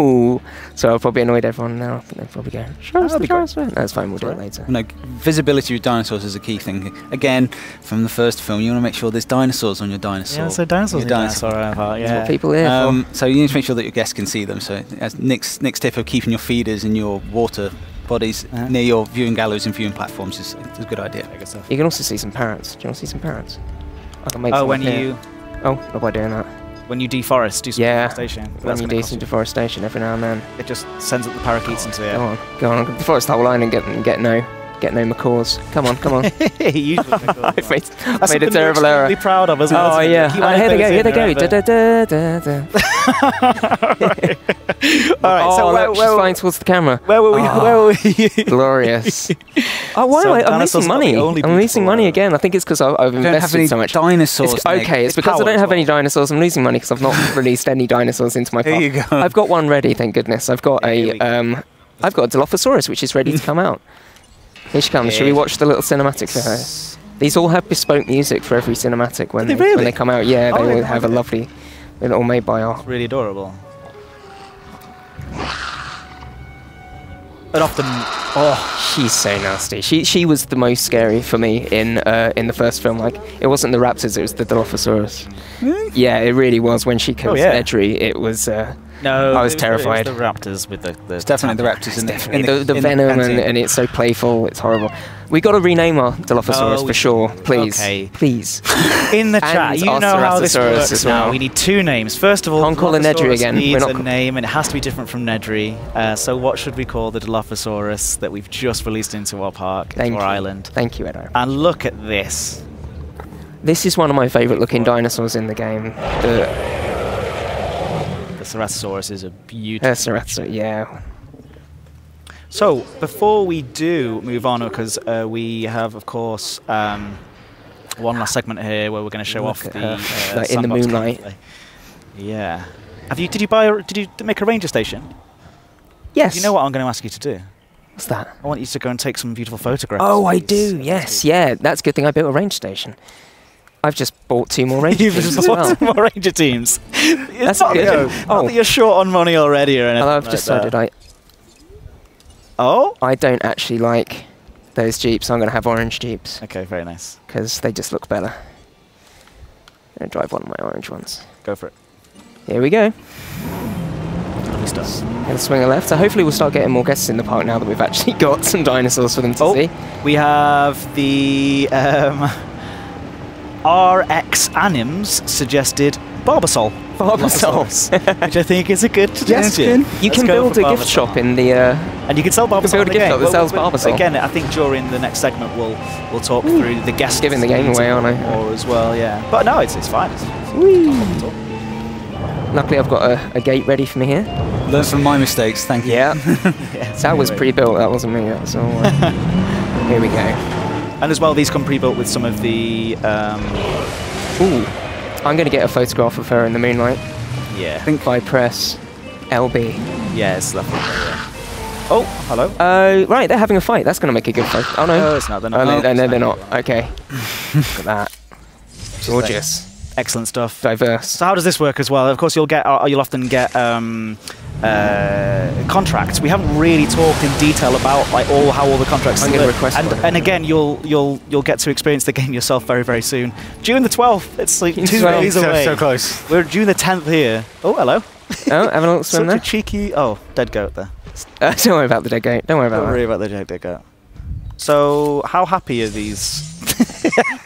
Ooh, so I've probably annoyed everyone now. They'll probably go, show us the gyrosphere. That's fine, we'll do it later. No, visibility with dinosaurs is a key thing. Again, from the first film, you want to make sure there's dinosaurs on your dinosaur. Yeah, so dinosaurs in dinosaur part, That's what people here for. So you need to make sure that your guests can see them. So as Nick's tip of keeping your feeders in your water bodies near your viewing galleries and viewing platforms is a good idea. You can also see some parrots. Do you want to see some parrots? I can make not by doing that. When you deforest, do some deforestation. When you do some deforestation every now and then. It just sends up the parakeets into the air. Go on, deforest the whole line and get no macaws. Come on. I've made a terrible error. Really proud of as well. Oh yeah, here they go. Alright, so where she's flying towards the camera. Where were we? Glorious. Why am I? I'm losing money. I'm losing money again. I think it's because I've invested so much. Dinosaurs. It's because I don't have any dinosaurs. I'm losing money because I've not released any dinosaurs into my park. There you go. I've got one ready, thank goodness. I've got a Dilophosaurus which is ready to come out. Here she comes. Should we watch the little cinematic for her? These all have bespoke music for every cinematic when they come out. Yeah, they all have a lovely. They're all made by our. Really adorable. And often, she's so nasty. She was the most scary for me in the first film. Like, it wasn't the raptors, it was the Dilophosaurus. Yeah, it really was. When she killed Edry, it was. I was terrified. It was the raptors with the it's definitely the raptors the venom, and it's so playful. It's horrible. We got to rename our Dilophosaurus for sure, please. Okay. Please. In the chat, you know how this works as well. now. We need 2 names. First of all, can't call it Nedry again. Needs a name, and it has to be different from Nedry. So what should we call the Dilophosaurus that we've just released into our park, into our island? Thank you, Edo. And look at this. This is one of my favourite looking dinosaurs in the game. The Ceratosaurus is a beautiful. Ceratosaurus, yeah. So, before we do move on, because we have, of course, one last segment here where we're going to show off the like in the moonlight. Yeah. Did you make a ranger station? Yes. Do you know what I'm going to ask you to do? What's that? I want you to go and take some beautiful photographs. Oh, I do. Yes, yeah. That's a good thing I built a ranger station. I've just bought 2 more ranger You've teams just as well. bought 2 more ranger teams. That's not good. Not that you're short on money already or anything. I've like decided that. I don't actually like those Jeeps. I'm going to have orange Jeeps. Okay, very nice. Because they just look better. I'm going to drive one of my orange ones. Go for it. Here we go. Lovely stuff. Going to swing a left. So hopefully we'll start getting more guests in the park now that we've actually got some dinosaurs for them to see. We have the RX Anims suggested Barbasol. Barbasol. Which I think is a good suggestion. You can build a gift shop in the... and you can sell Barbasol. Build a gift shop that sells Barbasol. Again, I think during the next segment we'll talk through the guests. Giving the game away, aren't I? Or as well, yeah. But no, it's fine. Luckily, I've got a gate ready for me here. Learn from my mistakes, thank you. Yeah. That was pre-built, that wasn't me. That was all... here we go. And as well, these come pre-built with some of the... Ooh. I'm going to get a photograph of her in the moonlight. Yeah. I think if I press LB. Yeah, it's lovely. Oh, hello. Right, they're having a fight. That's going to make a good fight. Oh, no. No, it's not. They're not. Oh, no, they're not. Okay. Look at that. Gorgeous. Excellent stuff. Diverse. So how does this work as well? Of course, you'll often get contracts. We haven't really talked in detail about like how all the contracts I'm going to request and again, you'll get to experience the game yourself very, very soon. June the 12th. It's like 2 days away. So close. We're June the 10th here. Oh, hello. Oh, having a little swim there. Such a cheeky. Oh, dead goat there. Don't worry about the dead goat. Don't worry about that. Don't worry about the dead goat. So, how happy are these?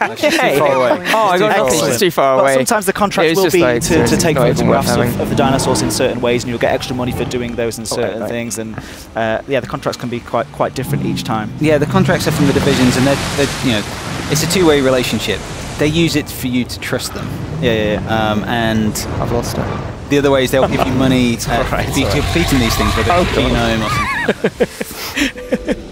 Hey. Far away. Oh, I got nothing. It's too far away. But sometimes the contract will be like, to take photographs of the dinosaurs in certain ways, and you'll get extra money for doing those in certain things. And yeah, the contracts can be quite different each time. Yeah, the contracts are from the divisions, and they're it's a two-way relationship. They use it for you to trust them. Yeah. And I've lost it. The other way is they'll give you money if you're completing these things, whether it's Genome or something.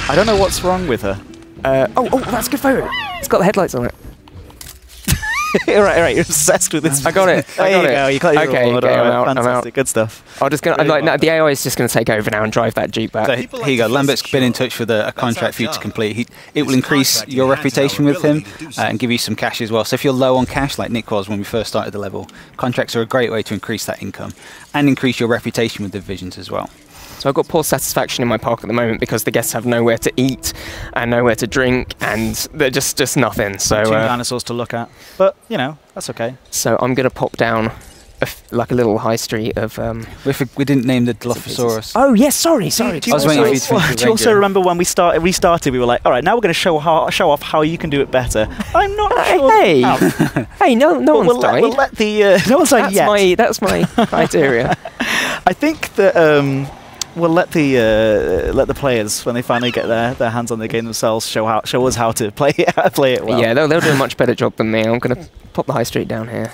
I don't know what's wrong with her. Oh, that's a good photo. It's got the headlights on it. right, you're obsessed with this. I got it. There you go. You got your okay, reward. I'm Right, out. fantastic. I'm out. Good stuff. I'm just gonna. The AI is just gonna take over now and drive that Jeep back. So here you go. Lambert's been in touch with a contract for you to complete. It will increase your reputation with him and give you some cash as well. So if you're low on cash, like Nick was when we first started the level, contracts are a great way to increase that income and increase your reputation with divisions as well. So I've got poor satisfaction in my park at the moment because the guests have nowhere to eat and nowhere to drink, and they're just nothing. So 2 dinosaurs to look at, but you know that's okay. So I'm going to pop down like a little high street of. We didn't name the Dilophosaurus. Oh yes, sorry. I was waiting for you to finish. Do you also remember when we restarted? We were like, all right, now we're going to show off how you can do it better. I'm not sure. Hey, hey, no one's died. We'll let the no one's died yet. That's my criteria. I think that. We'll let the players, when they finally get their hands on the game themselves, show us how to play it well. Yeah, they'll do a much better job than me. I'm going to pop the high street down here.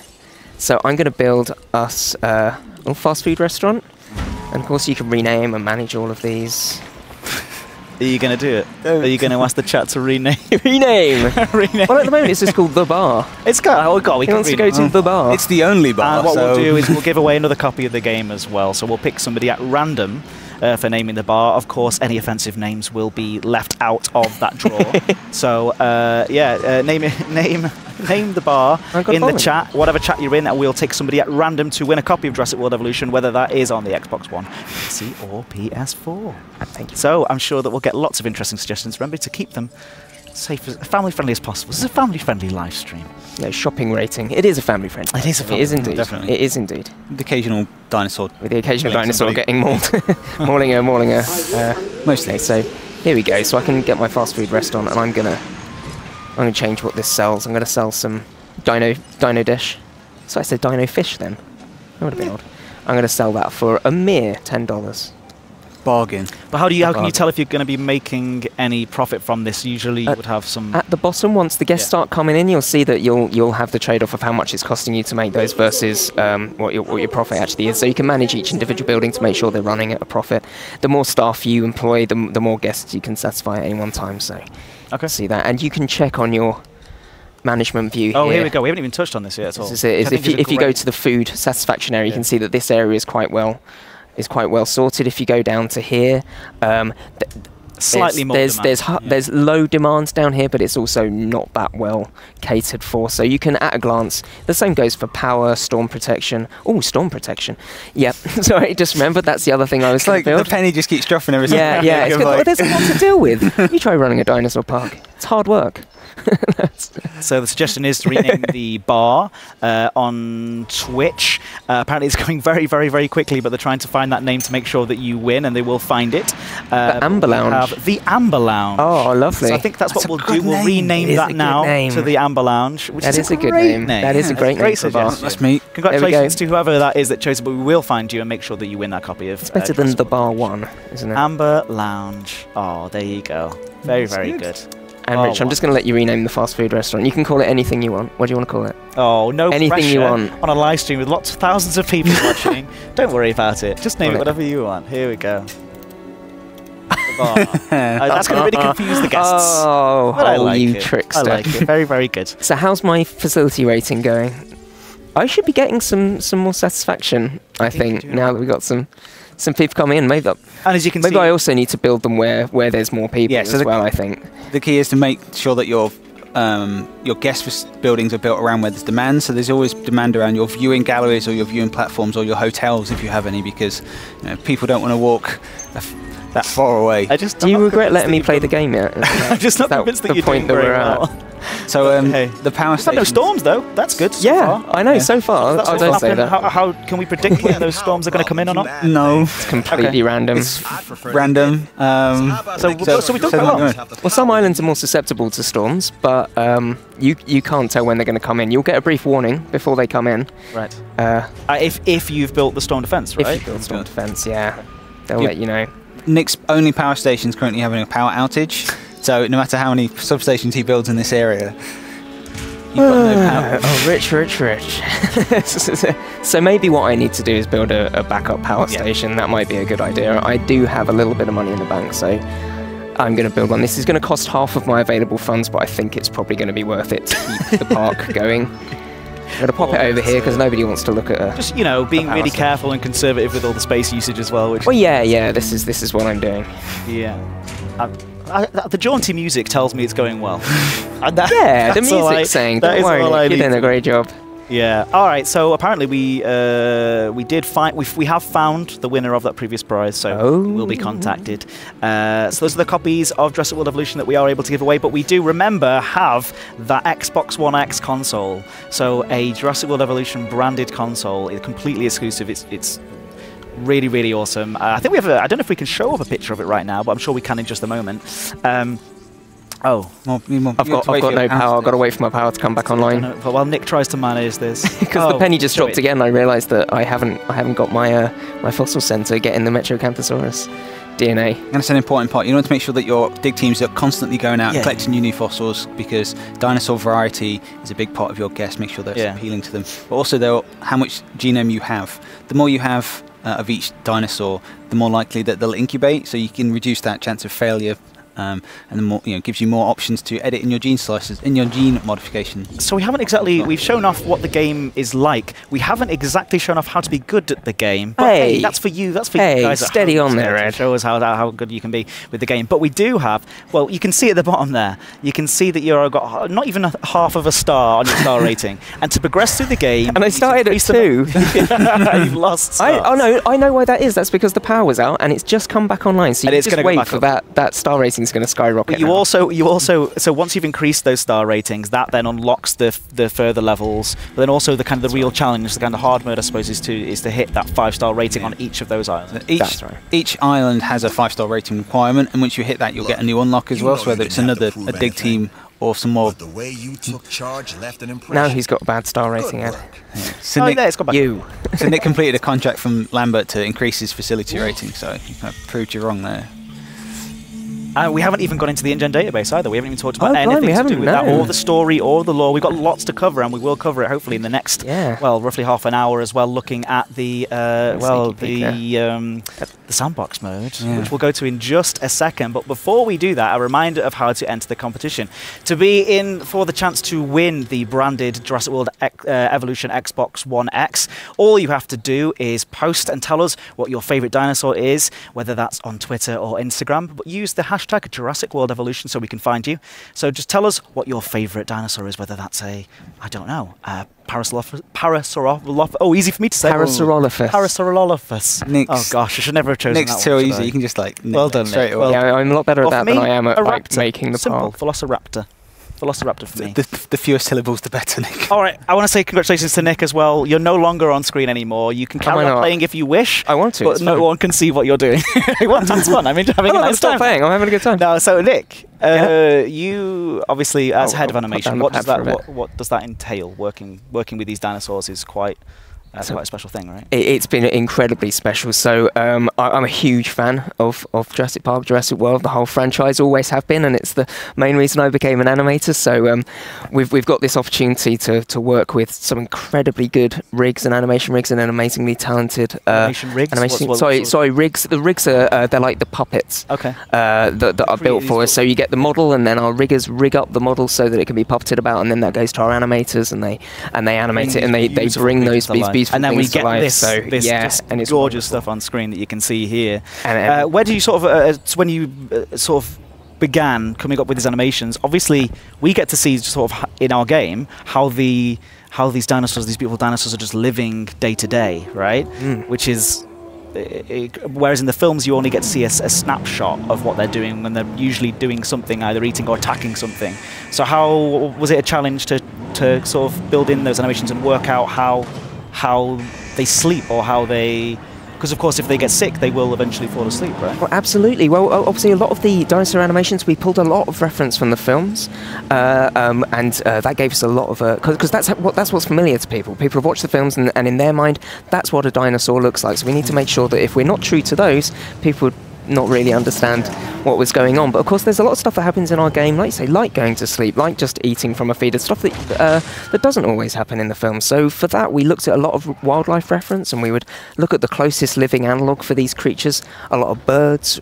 So I'm going to build us a little fast food restaurant, and of course you can rename and manage all of these. Are you going to do it? Are you going to ask the chat to rename? rename? Rename. Well, at the moment it's just called The Bar. It's got. Oh God, we He wants to go to The Bar. It's the only bar. And what we'll do is we'll give away another copy of the game as well. So we'll pick somebody at random for naming the bar. Of course, any offensive names will be left out of that draw. So name the bar in the chat, whatever chat you're in, and we'll take somebody at random to win a copy of Jurassic World Evolution, whether that is on the Xbox One, PC, or PS4. Thank you. So I'm sure that we'll get lots of interesting suggestions. Remember to keep them safe, family-friendly as possible. This is a family-friendly live stream. Yeah, shopping rating. It is a family-friendly. It is a family. It is indeed. Definitely. It is indeed. The occasional dinosaur. With the occasional dinosaur getting mauled. mauling a. Mostly. So here we go. So I can get my fast food restaurant, and I'm gonna change what this sells. I'm gonna sell some dino dish. So I said dino fish then. That would have been odd. I'm gonna sell that for a mere $10. Bargain. But how can you tell if you're going to be making any profit from this? Usually you would have some... At the bottom, once the guests start coming in, you'll see that you'll have the trade-off of how much it's costing you to make those versus what your profit actually is. So you can manage each individual building to make sure they're running at a profit. The more staff you employ, the more guests you can satisfy at any one time. So see that. And you can check on your management view here. Oh, here we go. We haven't even touched on this yet at all. This is it. If you go to the food satisfaction area, you can see that this area is quite well sorted. If you go down to here, Slightly more there's low demands down here, but it's also not that well catered for. So you can, at a glance, the same goes for power, storm protection. Oh, storm protection. Yeah, sorry, just remembered that's the other thing I was like build. The penny just keeps dropping every time. Yeah. It's good. There's a lot to deal with. You try running a dinosaur park. It's hard work. So the suggestion is to rename the bar on Twitch. Apparently it's going very, very, very quickly, but they're trying to find that name to make sure that you win, and they will find it. The Amber Lounge. The Amber Lounge. Oh, lovely. So I think that's what we'll do. We'll rename that now to the Amber Lounge, which is a good name. That is a great name for a bar. That's me. Congratulations to whoever that is that chose it, but we will find you and make sure that you win that copy of... It's better than the Bar 1, isn't it? Amber Lounge. Oh, there you go. Very, very good. And Rich, I'm just going to let you rename the fast food restaurant. You can call it anything you want. What do you want to call it? Oh, no anything pressure you want. On a live stream with lots of thousands of people watching. Don't worry about it. Just name it whatever you want. Here we go. That's going to really confuse the guests. Oh, but I like you it. trickster. I like it. Very, very good. So how's my facility rating going? I should be getting some more satisfaction, I think, now that we've got some people coming in. Maybe, and as you can see, I also need to build them where there's more people as well, I think. The key is to make sure that your guest buildings are built around where there's demand. So there's always demand around your viewing galleries or your viewing platforms or your hotels if you have any, because people don't want to walk that far away. Do you regret letting me play the game yet? I'm just not convinced that you're doing very well. So the power station. No storms though. That's good. So far. I know. So far, I don't say that. How can we predict when those storms are going to come in or not? No, it's completely random. It's random. So we talk about. Well, some islands are more susceptible to storms, but you can't tell when they're going to come in. You'll get a brief warning before they come in. Right. If you've built the storm defense, right? If you've built storm defense, yeah, they'll let you know. Nick's only power station is currently having a power outage. So no matter how many substations he builds in this area, you've got no power. Oh, rich. So maybe what I need to do is build a backup power station. That might be a good idea. I do have a little bit of money in the bank, so I'm going to build one. This is going to cost half of my available funds, but I think it's probably going to be worth it to keep the park going. I'm going to pop it over here because nobody wants to look at it. Just, being really careful and conservative with all the space usage as well. Well, yeah, this is what I'm doing. Yeah. The jaunty music tells me it's going well. Yeah, the music's saying, don't worry, you're doing a great job. Yeah. All right. So apparently we have found the winner of that previous prize. So we will be contacted. So those are the copies of Jurassic World Evolution that we are able to give away. But we do, remember, have that Xbox One X console. So a Jurassic World Evolution branded console. It's completely exclusive. It's really, really awesome. I think we have I don't know if we can show up a picture of it right now, but I'm sure we can in just a moment. I've got no power. I've got to wait for my power to come back online. While Nick tries to manage this, because the penny just dropped again. I realised that I haven't got my my fossil centre getting the Metrocanthosaurus DNA. And it's an important part. You want to make sure that your dig teams are constantly going out and collecting new fossils, because dinosaur variety is a big part of your guess. Make sure that it's appealing to them. But also, how much genome you have. The more you have of each dinosaur, the more likely that they'll incubate. So you can reduce that chance of failure. And the more, gives you more options to edit in your gene slices, in your gene modification. So we've shown off what the game is like. We haven't exactly shown off how to be good at the game. But hey, that's for you. That's for you guys. Steady on there, Ed. Show us how good you can be with the game. But we do have, well, you can see at the bottom there, you can see that you've got not even half of a star on your star rating. And to progress through the game... And I started at 2. You've lost stars. I know why that is. That's because the power was out and it's just come back online. So you just wait for that star rating going to skyrocket. But you also so once you've increased those star ratings, that then unlocks the further levels. But then also the real challenge, the kind of hard mode, I suppose, is to hit that 5-star rating on each of those islands. That's right. Each island has a 5-star rating requirement, and once you hit that, you'll get a new unlock as well. So whether it's a dig team or some more. The way you took charge left an impression. Now he's got a bad star rating, Ed. So Nick, it's got back. So Nick completed a contract from Lambert to increase his facility rating. So you kind of proved you wrong there. We haven't even gone into the InGen database either. We haven't even talked about anything to do with that, or the story, or the lore. We've got lots to cover, and we will cover it hopefully in the next, roughly half an hour as well, looking at the, the Sandbox Mode, which we'll go to in just a second. But before we do that, a reminder of how to enter the competition. To be in for the chance to win the branded Jurassic World Evolution Xbox One X, all you have to do is post and tell us what your favourite dinosaur is, whether that's on Twitter or Instagram. But use the hashtag Jurassic World Evolution so we can find you. So just tell us what your favourite dinosaur is, whether that's a, I don't know, Parasaurolophus. Oh, easy for me to say. Parasaurolophus. Oh gosh, I should never have chosen Nick's that too one, easy. You can just like well done, straight Nick. away. Yeah, I'm a lot better at that than I am at like, Raptor. making the Simple. path. Velociraptor. Velociraptor for me. The fewer syllables, the better, Nick. All right, I want to say congratulations to Nick as well. You're no longer on screen anymore. You can carry on playing if you wish. I want to. But no one can see what you're doing. It's fun. I mean, having a nice time. Stop playing. I'm having a good time. No, so Nick, you obviously as head of animation, what does that entail? Working with these dinosaurs is quite a special thing, right? It's been incredibly special. So I'm a huge fan of Jurassic Park, Jurassic World, the whole franchise, always have been, and it's the main reason I became an animator. So we've got this opportunity to work with some incredibly good rigs and animation rigs and an amazingly talented animation rigs. Sorry, rigs. The rigs are they're like the puppets. Okay. That are built for us. So you get the model, and then our riggers rig up the model so that it can be puppeted about, and then that goes to our animaters, and they animate it, and they bring those beautiful and then we get this and it's gorgeous stuff on screen that you can see here. Where do you sort of when you sort of began coming up with these animations? Obviously, we get to see sort of in our game how these dinosaurs, these beautiful dinosaurs, are just living day to day, right? Which is. Whereas in the films you only get to see a snapshot of what they're doing when they're usually doing something, either eating or attacking something. So how was it a challenge to sort of build in those animations and work out how they sleep, or how they... Because, of course, if they get sick, they will eventually fall asleep, right? Well, absolutely. Well, obviously, a lot of the dinosaur animations, we pulled a lot of reference from the films, and that gave us a lot of... Because that's what's familiar to people. People have watched the films, and in their mind, that's what a dinosaur looks like. So we need to make sure that if we're not true to those, people would not really understand what was going on. But of course there's a lot of stuff that happens in our game, like you say, like going to sleep, like just eating from a feeder, stuff that doesn't always happen in the film. So for that we looked at a lot of wildlife reference, and we would look at the closest living analogue for these creatures, a lot of birds,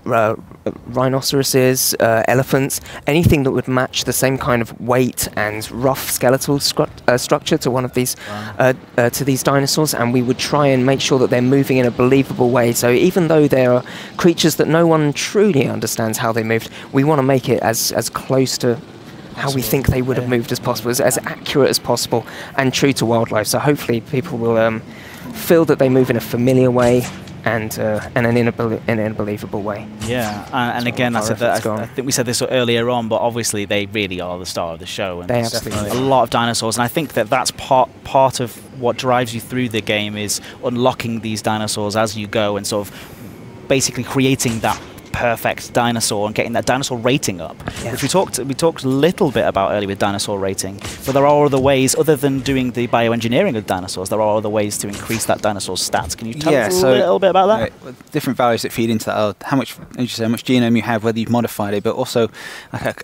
rhinoceroses, elephants, anything that would match the same kind of weight and rough skeletal structure to one of these to these dinosaurs, and we would try and make sure that they're moving in a believable way. So even though there are creatures that no one truly understands how they moved, we want to make it as close to how we think they would have moved as possible, as accurate as possible, and true to wildlife. So hopefully people will feel that they move in a familiar way and in a believable way. Yeah, and again, I think we said this earlier on, but obviously they really are the star of the show. And they absolutely a lot of dinosaurs, and I think that's part of what drives you through the game, is unlocking these dinosaurs as you go, and sort of basically creating that perfect dinosaur and getting that dinosaur rating up, which we talked a little bit about earlier with dinosaur rating. But there are other ways, other than doing the bioengineering of dinosaurs, there are other ways to increase that dinosaur's stats. Can you tell us a little bit about that? Different values that feed into that are how much genome you have, whether you've modified it, but also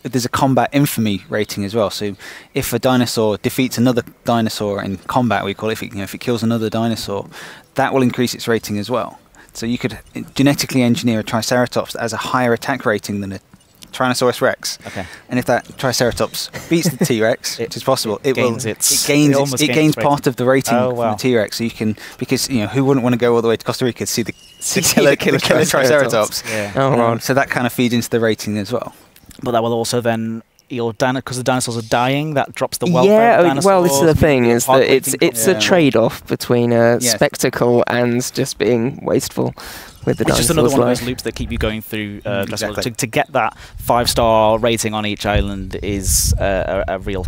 there's a combat infamy rating as well. So if a dinosaur defeats another dinosaur in combat, we call it, if it kills another dinosaur, that will increase its rating as well. So you could genetically engineer a Triceratops that has a higher attack rating than a Tyrannosaurus Rex. Okay. And if that Triceratops beats the T-Rex, which is possible, it gains part of the rating from the T-Rex. So you can, because who wouldn't want to go all the way to Costa Rica to see the killer Triceratops? Yeah. So that kind of feeds into the rating as well. But that will also then, because the dinosaurs are dying, that drops the welfare of dinosaurs. Well, this is the thing, is that it's a trade-off between spectacle and just being wasteful with the dinosaurs. It's just another one of those loops that keep you going through. To get that 5-star rating on each island is a real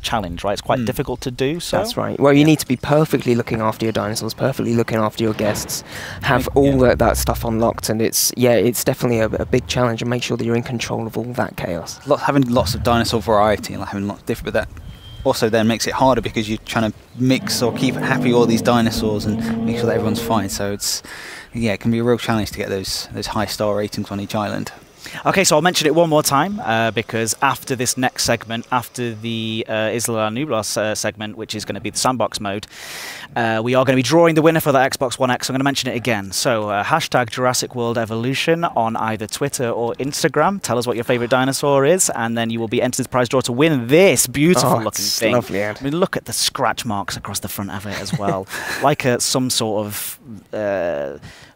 challenge, right? It's quite difficult to do. So that's right. Well, you need to be perfectly looking after your dinosaurs, perfectly looking after your guests, have all that stuff unlocked, and it's definitely a big challenge, and make sure that you're in control of all that chaos. Having lots of dinosaur variety and having lots of different, but that also then makes it harder because you're trying to mix or keep happy all these dinosaurs and make sure that everyone's fine. So it can be a real challenge to get those high star ratings on each island. Okay, so I'll mention it one more time because after this next segment, after the Isla Nublar segment, which is going to be the Sandbox Mode, we are going to be drawing the winner for the Xbox One X. I'm going to mention it again. So hashtag Jurassic World Evolution on either Twitter or Instagram. Tell us what your favourite dinosaur is, and then you will be entered to the prize draw to win this beautiful looking thing. Lovely, I mean, look at the scratch marks across the front of it as well, like some sort of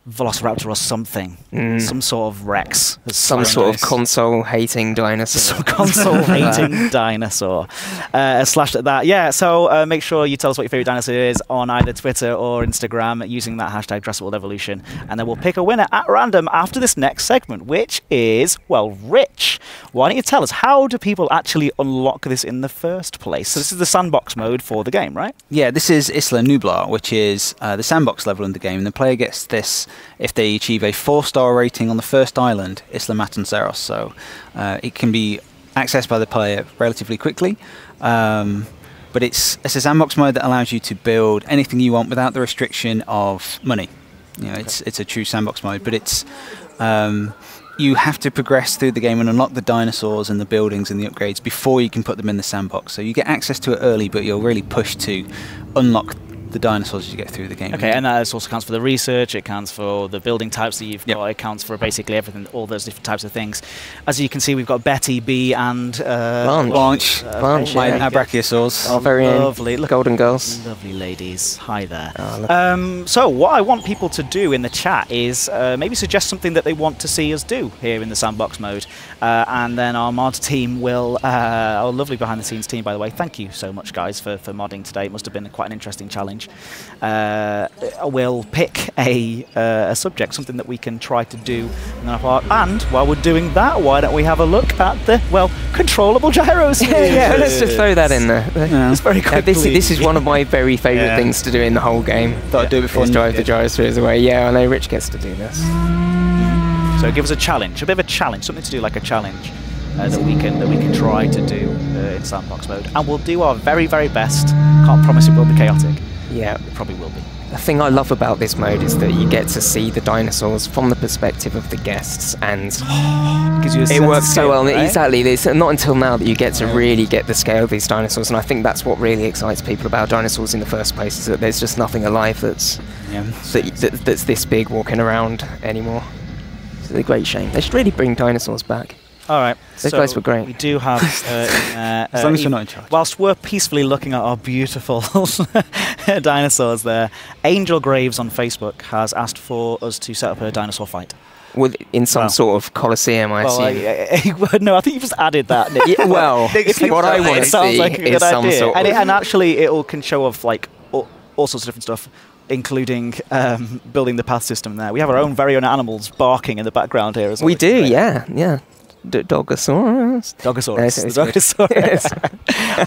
Velociraptor or something, some sort of Rex, some sort of console-hating dinosaur. Some console-hating dinosaur. Slash that, yeah. So make sure you tell us what your favorite dinosaur is on either Twitter or Instagram using that hashtag Jurassic World Evolution, and then we'll pick a winner at random after this next segment, which is, well, Rich. Why don't you tell us, how do people actually unlock this in the first place? So this is the sandbox mode for the game, right? Yeah, this is Isla Nublar, which is the sandbox level in the game, and the player gets this if they achieve a 4-star rating on the first island, Isla Matanceros. So it can be accessed by the player relatively quickly, but it's a sandbox mode that allows you to build anything you want without the restriction of money. You know, it's a true sandbox mode, but it's you have to progress through the game and unlock the dinosaurs and the buildings and the upgrades before you can put them in the sandbox. So you get access to it early, but you're really pushed to unlock the dinosaurs as you get through the game. Okay, and that also counts for the research, it counts for the building types that you've got, it counts for basically everything, all those different types of things. As you can see, we've got Betty, Bee, and Blanche, my brachiosaurs. Oh, very lovely. Look, golden girls. Lovely ladies. Hi there. So what I want people to do in the chat is maybe suggest something that they want to see us do here in the sandbox mode, and then our mod team will, our lovely behind the scenes team, by the way, thank you so much guys for modding today. It must have been quite an interesting challenge. We'll pick a subject, something that we can try to do in our part. And while we're doing that, why don't we have a look at the, well, controllable gyros? Yeah, let's just throw that in there. It's very quickly. This is one of my very favourite things to do in the whole game. Thought I'd do it before. Drive the gyrospheres away. Yeah, I know Rich gets to do this. So give us a challenge, a bit of a challenge, something to do like a challenge. That we can try to do in sandbox mode, and we'll do our very, very best. Can't promise it will be chaotic. Yeah, it probably will be. The thing I love about this mode is that you get to see the dinosaurs from the perspective of the guests, and it works so well. Right? Exactly. It's not until now that you get to really get the scale of these dinosaurs, and I think that's what really excites people about dinosaurs in the first place, is that there's just nothing alive that's this big walking around anymore. It's a great shame. They should really bring dinosaurs back. All right, those guys were great. We do have, as long as you're not in charge. Whilst we're peacefully looking at our beautiful dinosaurs there, Angel Graves on Facebook has asked for us to set up a dinosaur fight. In some sort of coliseum, I assume. No, I think you've just added that. Yeah, well, what I want to see is some sort of... And actually, it can show off like all sorts of different stuff, including building the path system there. We have our own very own animals barking in the background here as well. We do, yeah. Dogosaurus. Dogosaurus.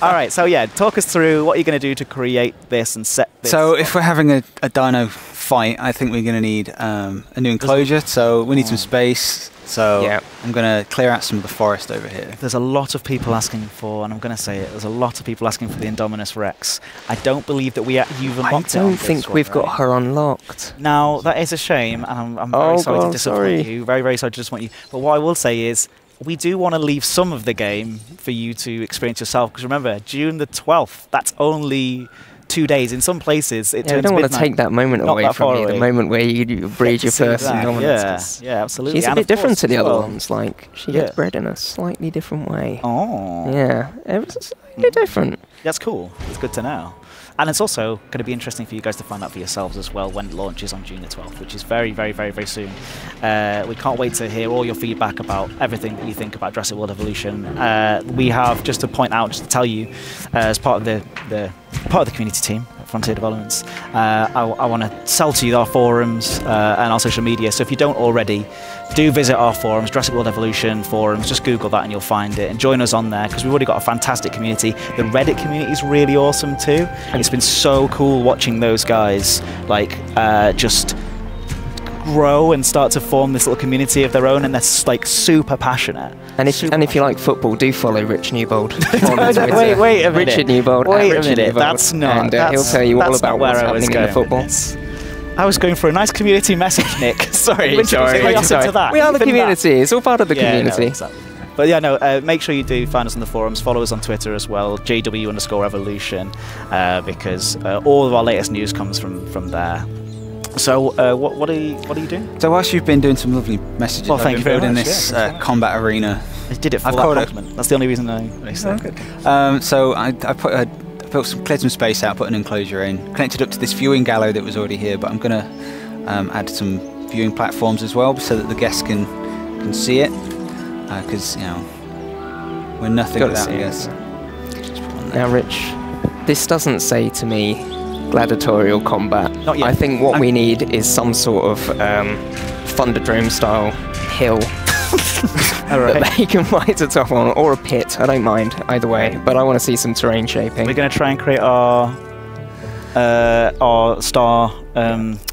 All right, so yeah, talk us through what you're going to do to create this and set this. So if we're having a dino fight, I think we're going to need a new enclosure, so we need some space. So I'm going to clear out some of the forest over here. There's a lot of people asking for, and I'm going to say it, there's a lot of people asking for the Indominus Rex. I don't believe that you've unlocked it. I don't think we've got her unlocked. Now, that is a shame, and I'm very sorry to disappoint you. Very, very sorry to disappoint you. But what I will say is, we do want to leave some of the game for you to experience yourself, because remember, June the 12th, that's only 2 days. In some places, it turns I don't want to midnight. take that moment away from you, the moment where you breed your first Indominus. Yeah, absolutely. She's a bit different to the other ones. Like, she gets bred in a slightly different way. Oh. Yeah, it's slightly different. That's cool. It's good to know. And it's also going to be interesting for you guys to find out for yourselves as well when it launches on June the 12th, which is very, very, very, very soon. We can't wait to hear all your feedback about everything that you think about Jurassic World Evolution. We have, just to point out, just to tell you, as part of the community team at Frontier Developments, I want to sell to you our forums and our social media. So if you don't already, do visit our forums, Jurassic World Evolution forums. Just Google that and you'll find it, and join us on there, because we've already got a fantastic community. The Reddit community is really awesome too. It's been so cool watching those guys just grow and start to form this little community of their own, and they're like super passionate. And if you like football, do follow Rich Newbold. Wait a minute. Richard Newbold. Wait a minute. That's not. And he'll tell you all about what's happening in the football. I was going for a nice community message, Nick. Sorry. Into that. We are the community. It's all part of the community. No, exactly. But yeah, no, make sure you do find us on the forums, follow us on Twitter as well, JW_Evolution, because all of our latest news comes from there. So, what are you doing? So whilst you've been doing some lovely messages, well, thank you very building much. this combat arena. I did it for that compliment. That's the only reason I said it. So I built cleared some space out, put an enclosure in, connected up to this viewing gallery that was already here, but I'm going to add some viewing platforms as well, so that the guests can see it. Because, you know, we're nothing without the guests. Now, Rich, this doesn't say to me gladiatorial combat. Not yet. I think what we need is some sort of Thunderdome style hill that they can fight atop on, or a pit. I don't mind either way, but I want to see some terrain shaping. We're going to try and create our star,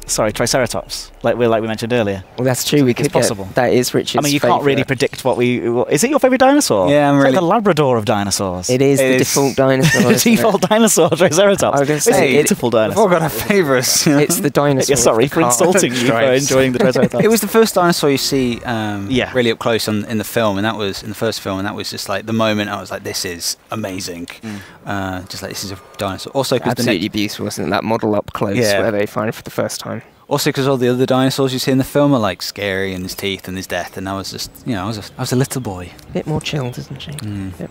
Triceratops, like we mentioned earlier. Well, that's true. We could possible. That is Richard's. I mean, you can't really predict what we. Is it your favourite dinosaur? Yeah, I'm it's really. Like the Labrador of dinosaurs. It is the default dinosaur. The default dinosaur, Triceratops. I was going to say it's a beautiful dinosaur. We've all got our favourites. It's the dinosaur. Yeah, sorry for insulting you for enjoying the Triceratops. It was the first dinosaur you see really up close in the film, and that was in the first film, and that was just like the moment I was like, this is amazing. Just like, this is a dinosaur. Also, absolutely beautiful, wasn't it? That model up close where they find it for the first time. Also, because all the other dinosaurs you see in the film are like scary, and his teeth and his death, and I was just, you know, I was a little boy. A bit more chilled, isn't she?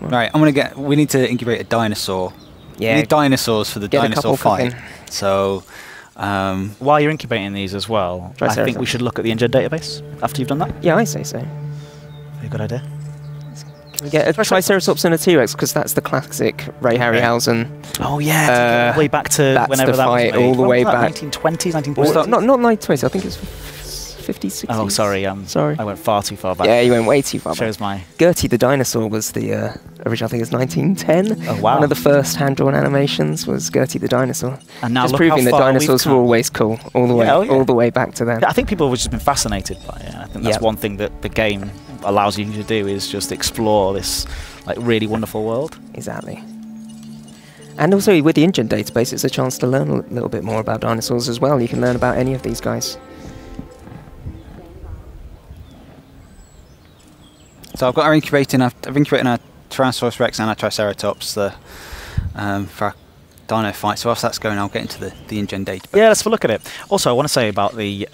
Right, we need to incubate a dinosaur. Yeah. We need dinosaurs for the dinosaur fight. So, while you're incubating these as well, I think we should look at the InGen database after you've done that. Yeah, I say so. Very good idea. Can we get a Triceratops and a T-Rex, because that's the classic Ray Harryhausen. Oh yeah, way back to whenever that was made. All the way back. 1920s, 1930s? Not 1920s, I think it's 50s, 60s. Oh, sorry, sorry. I went far too far back. Yeah, you went way too far back. Shows my... Gertie the Dinosaur was the original, I think it's 1910. Oh, wow. One of the first hand-drawn animations was Gertie the Dinosaur. And now just look proving how that far dinosaurs were always cool, all the way back to then. I think people have just been fascinated by it. I think that's one thing that the game allows you to do, is just explore this like really wonderful world. Exactly. And also with the InGen database, it's a chance to learn a little bit more about dinosaurs as well. You can learn about any of these guys. So I've incubated our Tyrannosaurus Rex and our Triceratops for our dino fight. So whilst that's going, I'll get into the InGen database. Yeah, let's have a look at it. Also, I want to say about the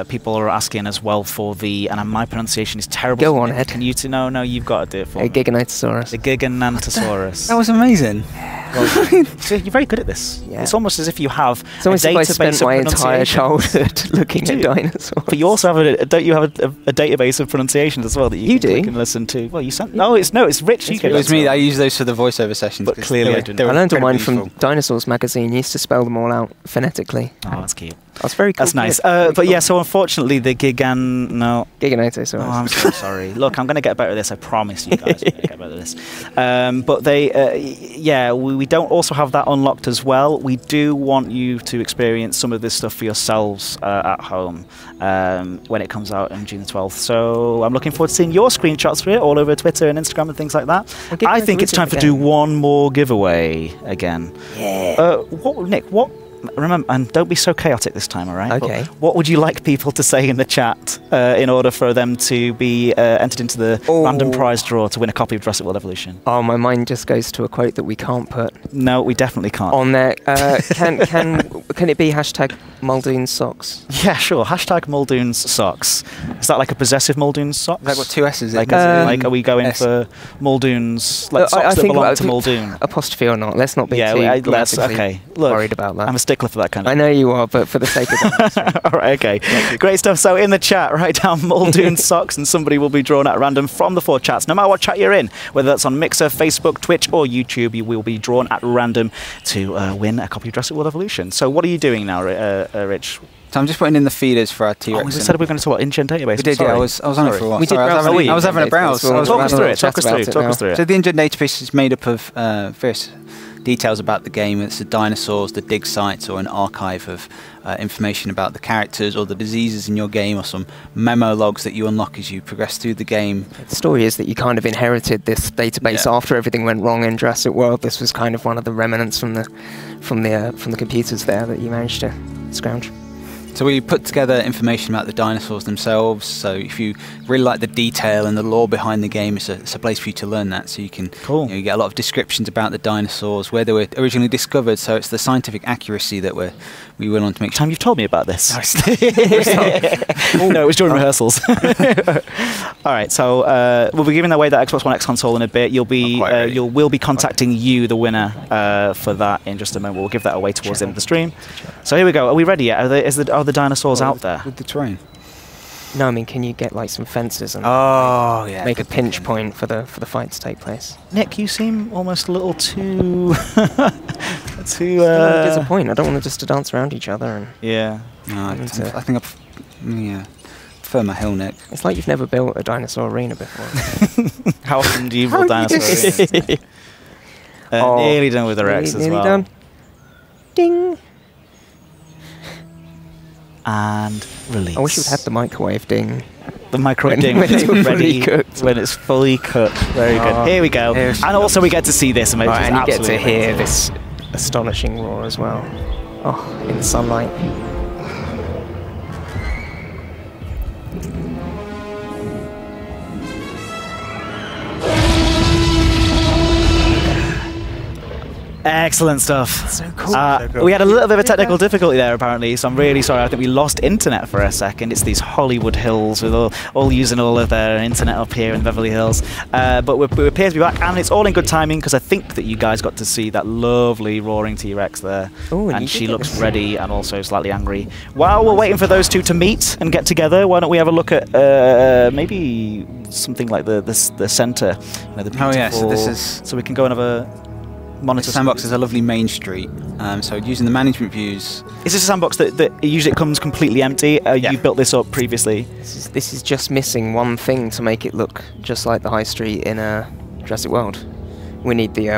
people are asking as well for the, and my pronunciation is terrible. Go on, Ed. Can you no, you've got to do it for me. A Giganotosaurus. The Giganotosaurus. That was amazing. Well, so you're very good at this. Yeah. It's almost as if you have a database I spent my entire childhood looking at dinosaurs. But you also have don't you have a database of pronunciations as well that you can listen to? Well, you sent. No, it's Rich. It was me. I used those for the voiceover sessions. But clearly, I didn't. I learned all mine from Dinosaurs magazine. You used to spell them all out phonetically. Oh, that's cute. That's very cool. That's nice. But yeah, so unfortunately, the Giganotosaurus. Oh, I'm so sorry. Look, I'm going to get better at this. I promise you guys. I'm going to get better at this. But we don't also have that unlocked as well. We do want you to experience some of this stuff for yourselves at home when it comes out on June the 12th. So I'm looking forward to seeing your screenshots for it all over Twitter and Instagram and things like that. I think it's time to do one more giveaway again. Yeah. Nick, remember, and don't be so chaotic this time, all right? Okay. But what would you like people to say in the chat in order for them to be entered into the random prize draw to win a copy of Jurassic World Evolution? Oh, my mind just goes to a quote that we can't put. No, we definitely can't. On there, can it be hashtag Muldoon's socks? Yeah, sure. Hashtag Muldoon's socks. Is that like a possessive Muldoon's socks? Like what, 2 S's? Like, are we going for Muldoon's, like socks that belong to Muldoon? Apostrophe or not? Let's not be too okay. Look, worried about that. I'm a stickler for that kind of I know you are, but for the sake of that. All right, okay. Great stuff. So in the chat, write down Muldoon socks and somebody will be drawn at random from the 4 chats. No matter what chat you're in, whether that's on Mixer, Facebook, Twitch or YouTube, you will be drawn at random to win a copy of Jurassic World Evolution. So what are you doing now, Rich? So I'm just putting in the feeders for our T-Rex. We said we were going to talk about InGen database. We did, yeah. I was on it for a while. I was having a browse. Talk us through it. Talk us through it. So the InGen database is made up of various details about the game. It's the dinosaurs, the dig sites, or an archive of information about the characters or the diseases in your game, or some memo logs that you unlock as you progress through the game. The story is that you kind of inherited this database after everything went wrong in Jurassic World. This was kind of one of the remnants from the computers there that you managed to scrounge. So we put together information about the dinosaurs themselves. So if you really like the detail and the lore behind the game, it's a place for you to learn that. So you can you get a lot of descriptions about the dinosaurs, where they were originally discovered. So it's the scientific accuracy that we went on to make sure. Tom, you've told me about this. No, it was during rehearsals. All right, so we'll be giving away that Xbox One X console in a bit. We'll be contacting you, the winner, for that in just a moment. We'll give that away towards the end of the stream. So here we go. Are we ready yet? Are the dinosaurs out there? With the terrain? No, I mean, can you get like some fences and make a pinch point for the fight to take place? Nick, you seem almost a little too disappointed. I don't want just to dance around each other and No, I think I prefer my hill, Nick. It's like you've never built a dinosaur arena before. How often do you build dinosaur arenas? Nearly done with the Rex as well. Done. Ding. And release. I wish we'd had the microwave ding. The microwave ding when it's ready, when it's fully cooked. Very good. Here we go. And also we get to see this. And you get to hear this astonishing roar as well. Oh, in the sunlight. Excellent stuff. So cool. We had a little bit of a technical difficulty there, apparently, so I'm really sorry. I think we lost internet for a second. It's these Hollywood hills with all using all of their internet up here in Beverly Hills. But we appear to be back, and it's all in good timing because I think that you guys got to see that lovely roaring T-Rex there. Ooh, and she looks ready and also slightly angry. While we're waiting for those two to meet and get together, why don't we have a look at maybe something like the center? You know, the beautiful, so we can go and have a monitor. Sandbox is a lovely main street, so using the management views. Is this a sandbox that usually comes completely empty? You built this up previously? This is just missing one thing to make it look just like the high street in Jurassic World. We need the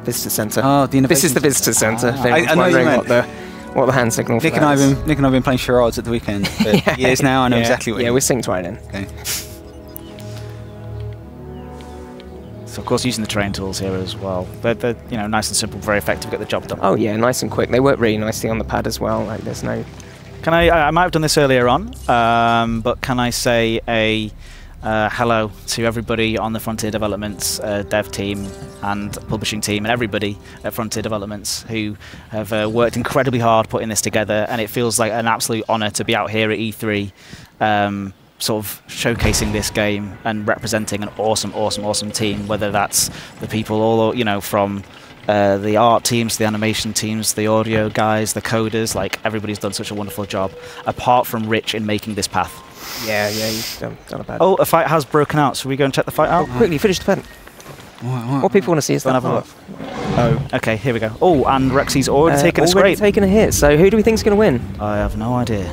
visitor centre. Oh, this is the visitor centre. I know you meant what the hand signal. Nick and I have been playing charades at the weekend for years now. I know exactly what. Yeah, we're synced right in. Okay. So of course using the terrain tools here as well. They're nice and simple, very effective, get the job done. Oh yeah, nice and quick. They work really nicely on the pad as well. Like there's no. Can I might have done this earlier on, but can I say a hello to everybody on the Frontier Developments dev team and publishing team and everybody at Frontier Developments who have worked incredibly hard putting this together, and it feels like an absolute honour to be out here at E3. Sort of showcasing this game and representing an awesome team, whether that's the people all from the art teams, the animation teams, the audio guys, the coders. Like everybody's done such a wonderful job, apart from Rich in making this path. Yeah, you've done a bad. Oh, a fight has broken out. Should we go and check the fight out? Quickly, finish the event. What people want to see is that part. Oh, okay, here we go. Oh, and Rexy's already taken a scrape. Taken a hit. So who do we think is going to win? I have no idea.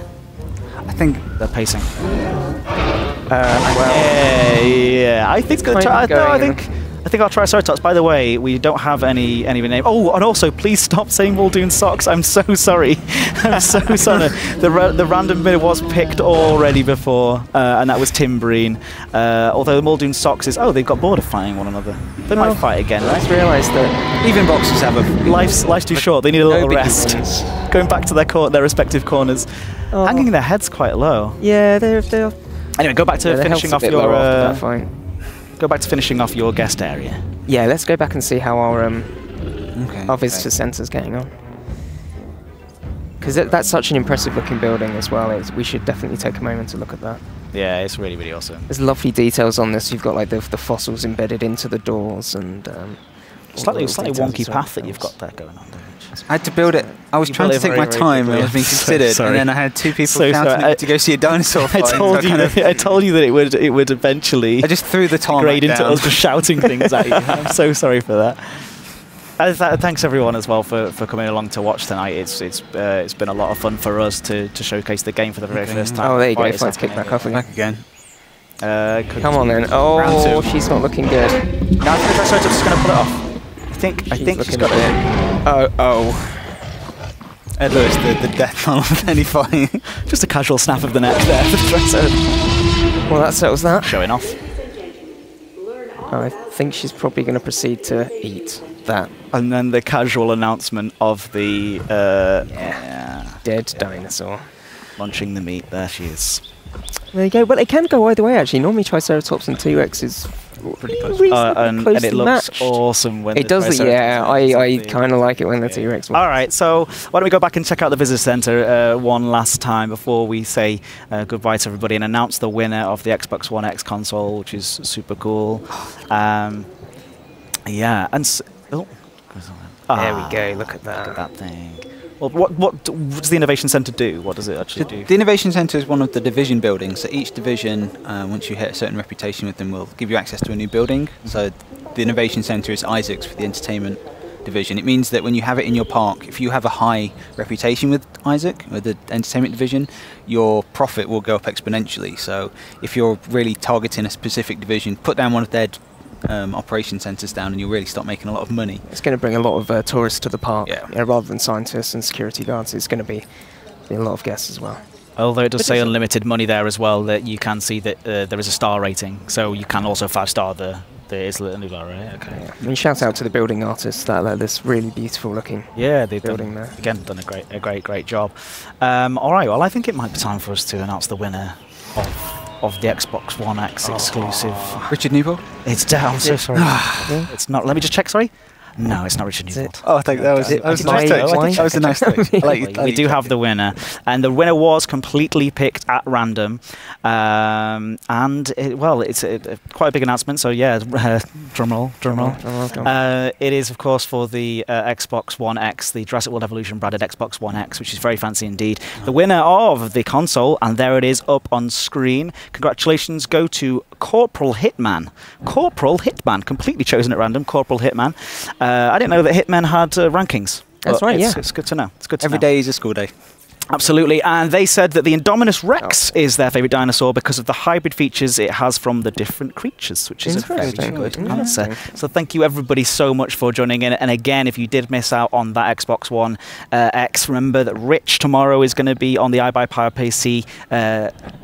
I think they're pacing. I think it's going to try. I think I'll try Triceratops. By the way, we don't have any name. Oh, and also, please stop saying Muldoon Socks. I'm so sorry. I'm so sorry. The random bit was picked already before, and that was Tim Breen. Although the Muldoon Socks is... Oh, they've got bored of fighting one another. They might fight again, right? I just realised that even boxers have a... Life's too short. They need a little rest. Going back to their respective corners. Oh. Hanging their heads quite low. Yeah, they're... Anyway, go back to finishing off your... Go back to finishing off your guest area. Yeah, let's go back and see how our visitor centre's getting on. Because that's such an impressive looking building as well. We should definitely take a moment to look at that. Yeah, it's really, really awesome. There's lovely details on this. You've got like the fossils embedded into the doors and... slightly wonky path that you've got there going on there. I had to build it. I was trying to take my time. I was being considered, and then I had two people counting to go see a dinosaur fight. I told you that it would eventually. I just threw the time grade into us just shouting things at you. I'm so sorry for that. Thanks everyone as well for coming along to watch tonight. It's been a lot of fun for us to showcase the game for the very first time. Oh, there you go. Fight's kicked back off again. Come on then. Oh, she's not looking good. No, I think Triceratops is going to pull it off. I think she's got it. Oh. Ed Lewis, the death knell of any fight. Just a casual snap of the neck there for Triceratops. Well, that settles that. Showing off. I think she's probably going to proceed to eat that. And then the casual announcement of the... Dead dinosaur. Munching the meat. There she is. There you go. Well, it can go either way, actually. Normally Triceratops and T-Rex is pretty close. And it looks awesome when it does. Yeah, I kind of like it when the T-Rex. All right, so why don't we go back and check out the visitor center one last time before we say goodbye to everybody and announce the winner of the Xbox One X console, which is super cool. Yeah, and there we go. Look at that. Look at that thing. Well, what does the Innovation Centre do? What does it actually do? The Innovation Centre is one of the division buildings. So each division, once you hit a certain reputation with them, will give you access to a new building. So the Innovation Centre is Isaac's for the entertainment division. It means that when you have it in your park, if you have a high reputation with Isaac, with the entertainment division, your profit will go up exponentially. So if you're really targeting a specific division, put down one of their operation centres down and you'll really start making a lot of money. It's going to bring a lot of tourists to the park. Yeah, rather than scientists and security guards, it's going to be a lot of guests as well. Although it does say unlimited money there as well, that you can see that there is a star rating, so you can also 5-star the Isla Nublar, right? Okay. Yeah. I mean, shout out to the building artists that this really beautiful looking they've building done, there. Again, done a great job. All right, well, I think it might be time for us to announce the winner of the Xbox One X exclusive. Richard Newbold? It's down. I'm so sorry. It's not. Let me just check. Sorry. No, it's not Richard Newbold. Oh, I think that was a nice touch. We do have the winner, and the winner was completely picked at random, and it's quite a big announcement. So yeah, drum roll. It is, of course, for the Xbox One X, the Jurassic World Evolution branded Xbox One X, which is very fancy indeed. The winner of the console, and there it is up on screen. Congratulations go to Corporal Hitman. Corporal Hitman, completely chosen at random. Corporal Hitman. I didn't know that Hitmen had rankings. That's right, It's good to know. It's good to know. Every day is a school day. Absolutely, and they said that the Indominus Rex is their favourite dinosaur because of the hybrid features it has from the different creatures, which is a very good answer. So thank you everybody so much for joining in. And again, if you did miss out on that Xbox One X, remember that Rich tomorrow is going to be on the iBuyPower PC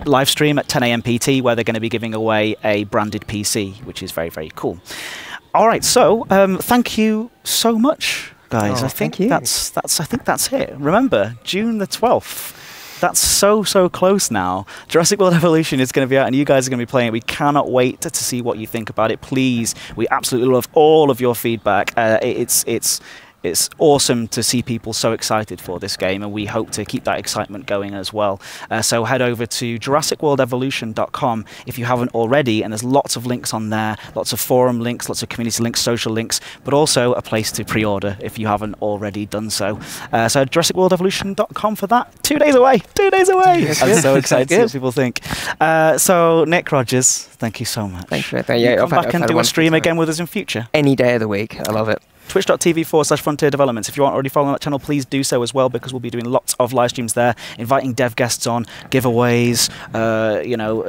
live stream at 10 AM PT, where they're going to be giving away a branded PC, which is very, very cool. All right, so thank you so much, guys. I think that's it. Remember, June the 12th. That's so close now. Jurassic World Evolution is going to be out, and you guys are going to be playing it. We cannot wait to see what you think about it. Please, we absolutely love all of your feedback. It's awesome to see people so excited for this game, and we hope to keep that excitement going as well. So head over to JurassicWorldEvolution.com if you haven't already, and there's lots of links on there, lots of forum links, lots of community links, social links, but also a place to pre-order if you haven't already done so. So JurassicWorldEvolution.com for that. 2 days away! 2 days away! I'm so excited to see what people think. So Nick Rogers, thank you so much. Thank you. Come back and do a stream again with us in future. Any day of the week. I love it. Twitch.tv/Frontier Developments. If you aren't already following that channel, please do so as well, because we'll be doing lots of live streams there, inviting dev guests on, giveaways,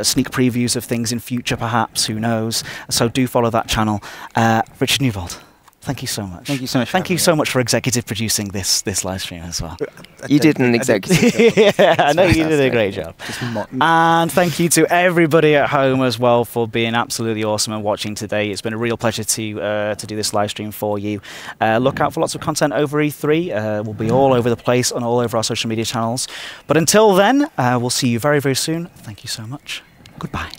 sneak previews of things in future, perhaps. Who knows? So do follow that channel. Richard Newbold, thank you so much. Thank you so much. Thank you so much for executive producing this live stream as well. You did an executive job. Yeah, I know you did a great job. And thank you to everybody at home as well for being absolutely awesome and watching today. It's been a real pleasure to do this live stream for you. Look out for lots of content over E3. We'll be all over the place and all over our social media channels. But until then, we'll see you very, very soon. Thank you so much. Goodbye.